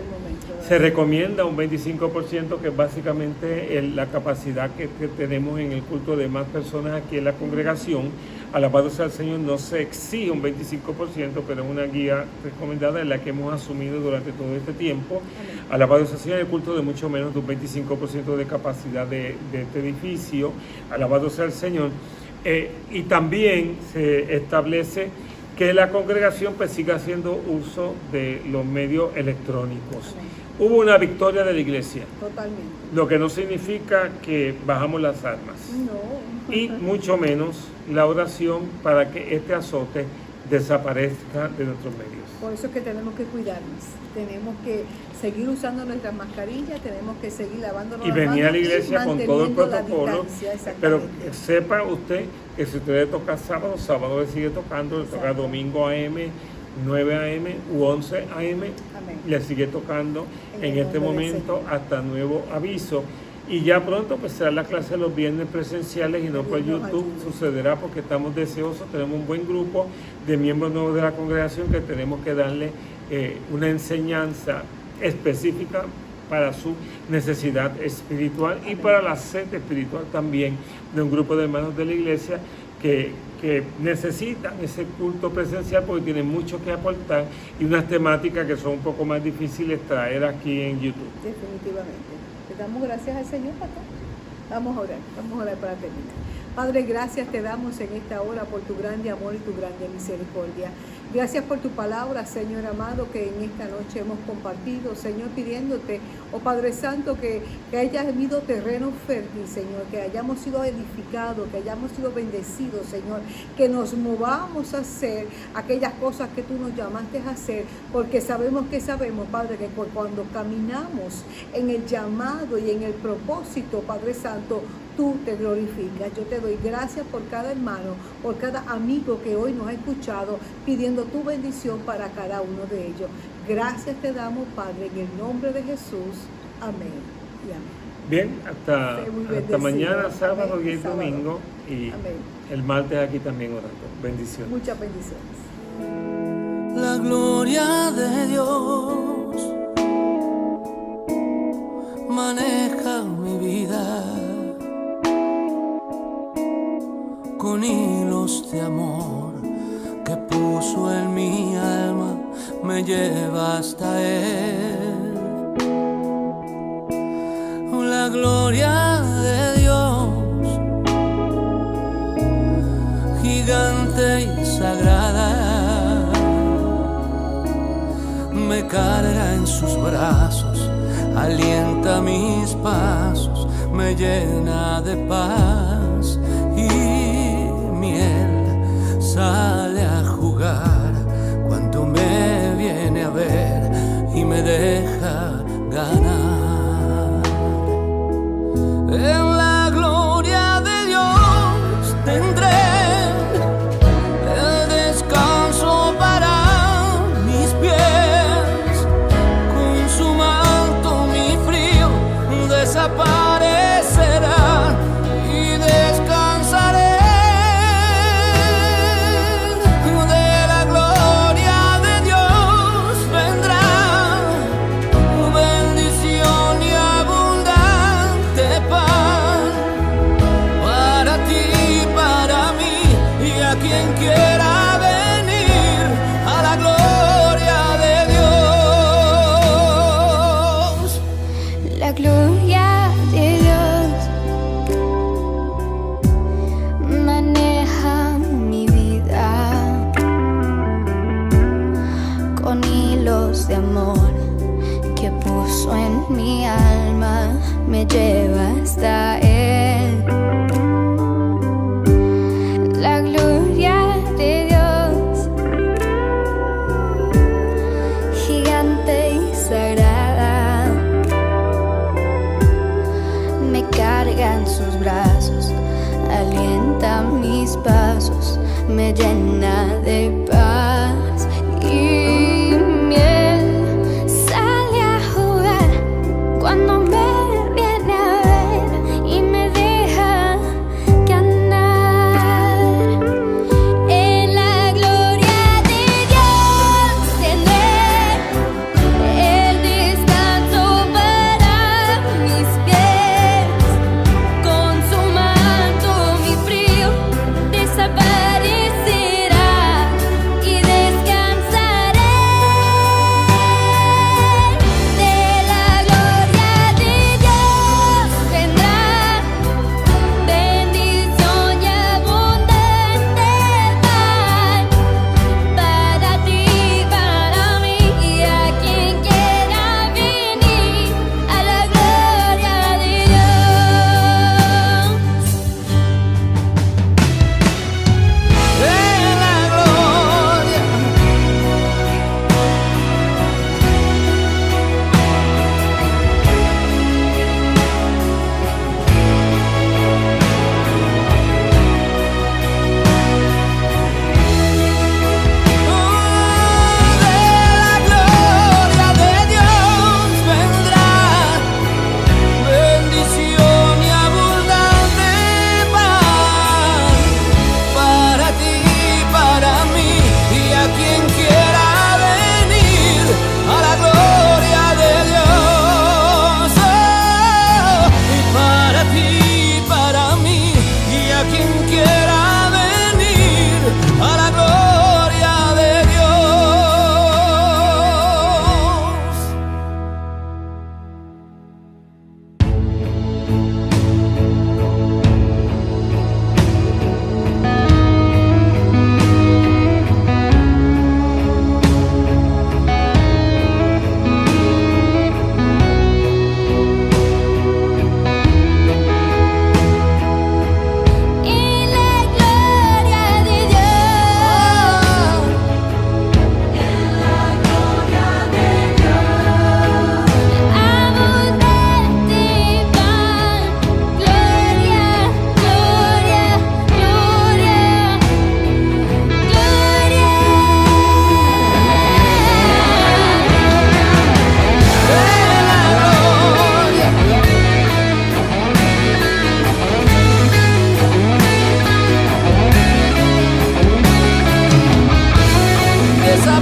[SPEAKER 1] Se recomienda un 25%, que es básicamente la capacidad que tenemos en el culto de más personas aquí en la congregación. Alabados al Señor, no se exige un 25%, pero es una guía recomendada en la que hemos asumido durante todo este tiempo. Alabados al Señor, el culto de mucho menos de un 25% de capacidad de este edificio. Alabados al Señor. Y también se establece que la congregación pues siga haciendo uso de los medios electrónicos. Hubo una victoria de la iglesia.
[SPEAKER 2] Totalmente.
[SPEAKER 1] Lo que no significa que bajamos las armas.
[SPEAKER 2] No.
[SPEAKER 1] Y mucho menos la oración para que este azote desaparezca de nuestros medios.
[SPEAKER 2] Por eso es que tenemos que cuidarnos. Tenemos que seguir usando nuestras mascarillas, tenemos que seguir lavándonos
[SPEAKER 1] y
[SPEAKER 2] las manos.
[SPEAKER 1] venir a la iglesia con todo el protocolo. Pero sepa usted que si usted le toca sábado le sigue tocando, le toca domingo AM, 9 AM u 11 AM, le sigue tocando en este momento hasta nuevo aviso. Y ya pronto pues será la clase de los viernes presenciales y no por YouTube. Sucederá porque estamos deseosos, tenemos un buen grupo de miembros nuevos de la congregación que tenemos que darle una enseñanza específica para su necesidad espiritual y para la sed espiritual también de un grupo de hermanos de la iglesia que necesitan ese culto presencial porque tienen mucho que aportar y unas temáticas que son un poco más difíciles traer aquí en YouTube.
[SPEAKER 2] Definitivamente. Le damos gracias al Señor, pastor. Vamos a orar para terminar. Padre, gracias te damos en esta hora por tu grande amor y tu grande misericordia. Gracias por tu palabra, Señor amado, que en esta noche hemos compartido, Señor, pidiéndote, oh Padre Santo, que hayas habido terreno fértil, Señor, que hayamos sido edificados, que hayamos sido bendecidos, Señor, que nos movamos a hacer aquellas cosas que tú nos llamaste a hacer, porque sabemos, Padre, que cuando caminamos en el llamado y en el propósito, Padre Santo, tú te glorificas. Yo te doy gracias por cada hermano, por cada amigo que hoy nos ha escuchado, pidiendo tu bendición para cada uno de ellos. Gracias te damos, Padre, en el nombre de Jesús. Amén y amén.
[SPEAKER 1] Bien, hasta mañana, sábado y el domingo. Y el martes aquí también orando. Bendiciones.
[SPEAKER 2] Muchas bendiciones.
[SPEAKER 3] La gloria de Dios maneja mi vida. Con hilos de amor que puso en mi alma, me lleva hasta Él. La gloria de Dios, gigante y sagrada, me carga en sus brazos, alienta mis pasos, me llena de paz y miel sale a jugar cuando me viene a ver y me deja ganar. En la gloria de Dios tendré el descanso para mis pies, con su manto mi frío desaparecerá y de a quien quiera venir a la gloria de Dios.
[SPEAKER 4] La gloria de Dios maneja mi vida con hilos de amor que puso en mi alma, me lleva hasta Él. La gloria de Dios, gigante y sagrada, me carga en sus brazos, alienta mis pasos, me llena de paz y miel. Sale a jugar cuando me viene a ver y me deja ganar. En la gloria de Dios tendré el descanso para mis pies. Con su manto mi frío desaparecerá y descansaré. De la gloria de Dios vendrá bendición y abundante pan para ti, para mí y a quien quiera venir a la gloria de Dios.
[SPEAKER 3] En la gloria. De la gloria de Dios vendrá bendición y abundante paz para ti, para mí y a quien quiera venir a la gloria de Dios. Y para ti, para mí y a quien quiera venir a la gloria de Dios.
[SPEAKER 4] En la gloria de Dios, abundante pan, gloria, gloria, gloria,
[SPEAKER 3] Esa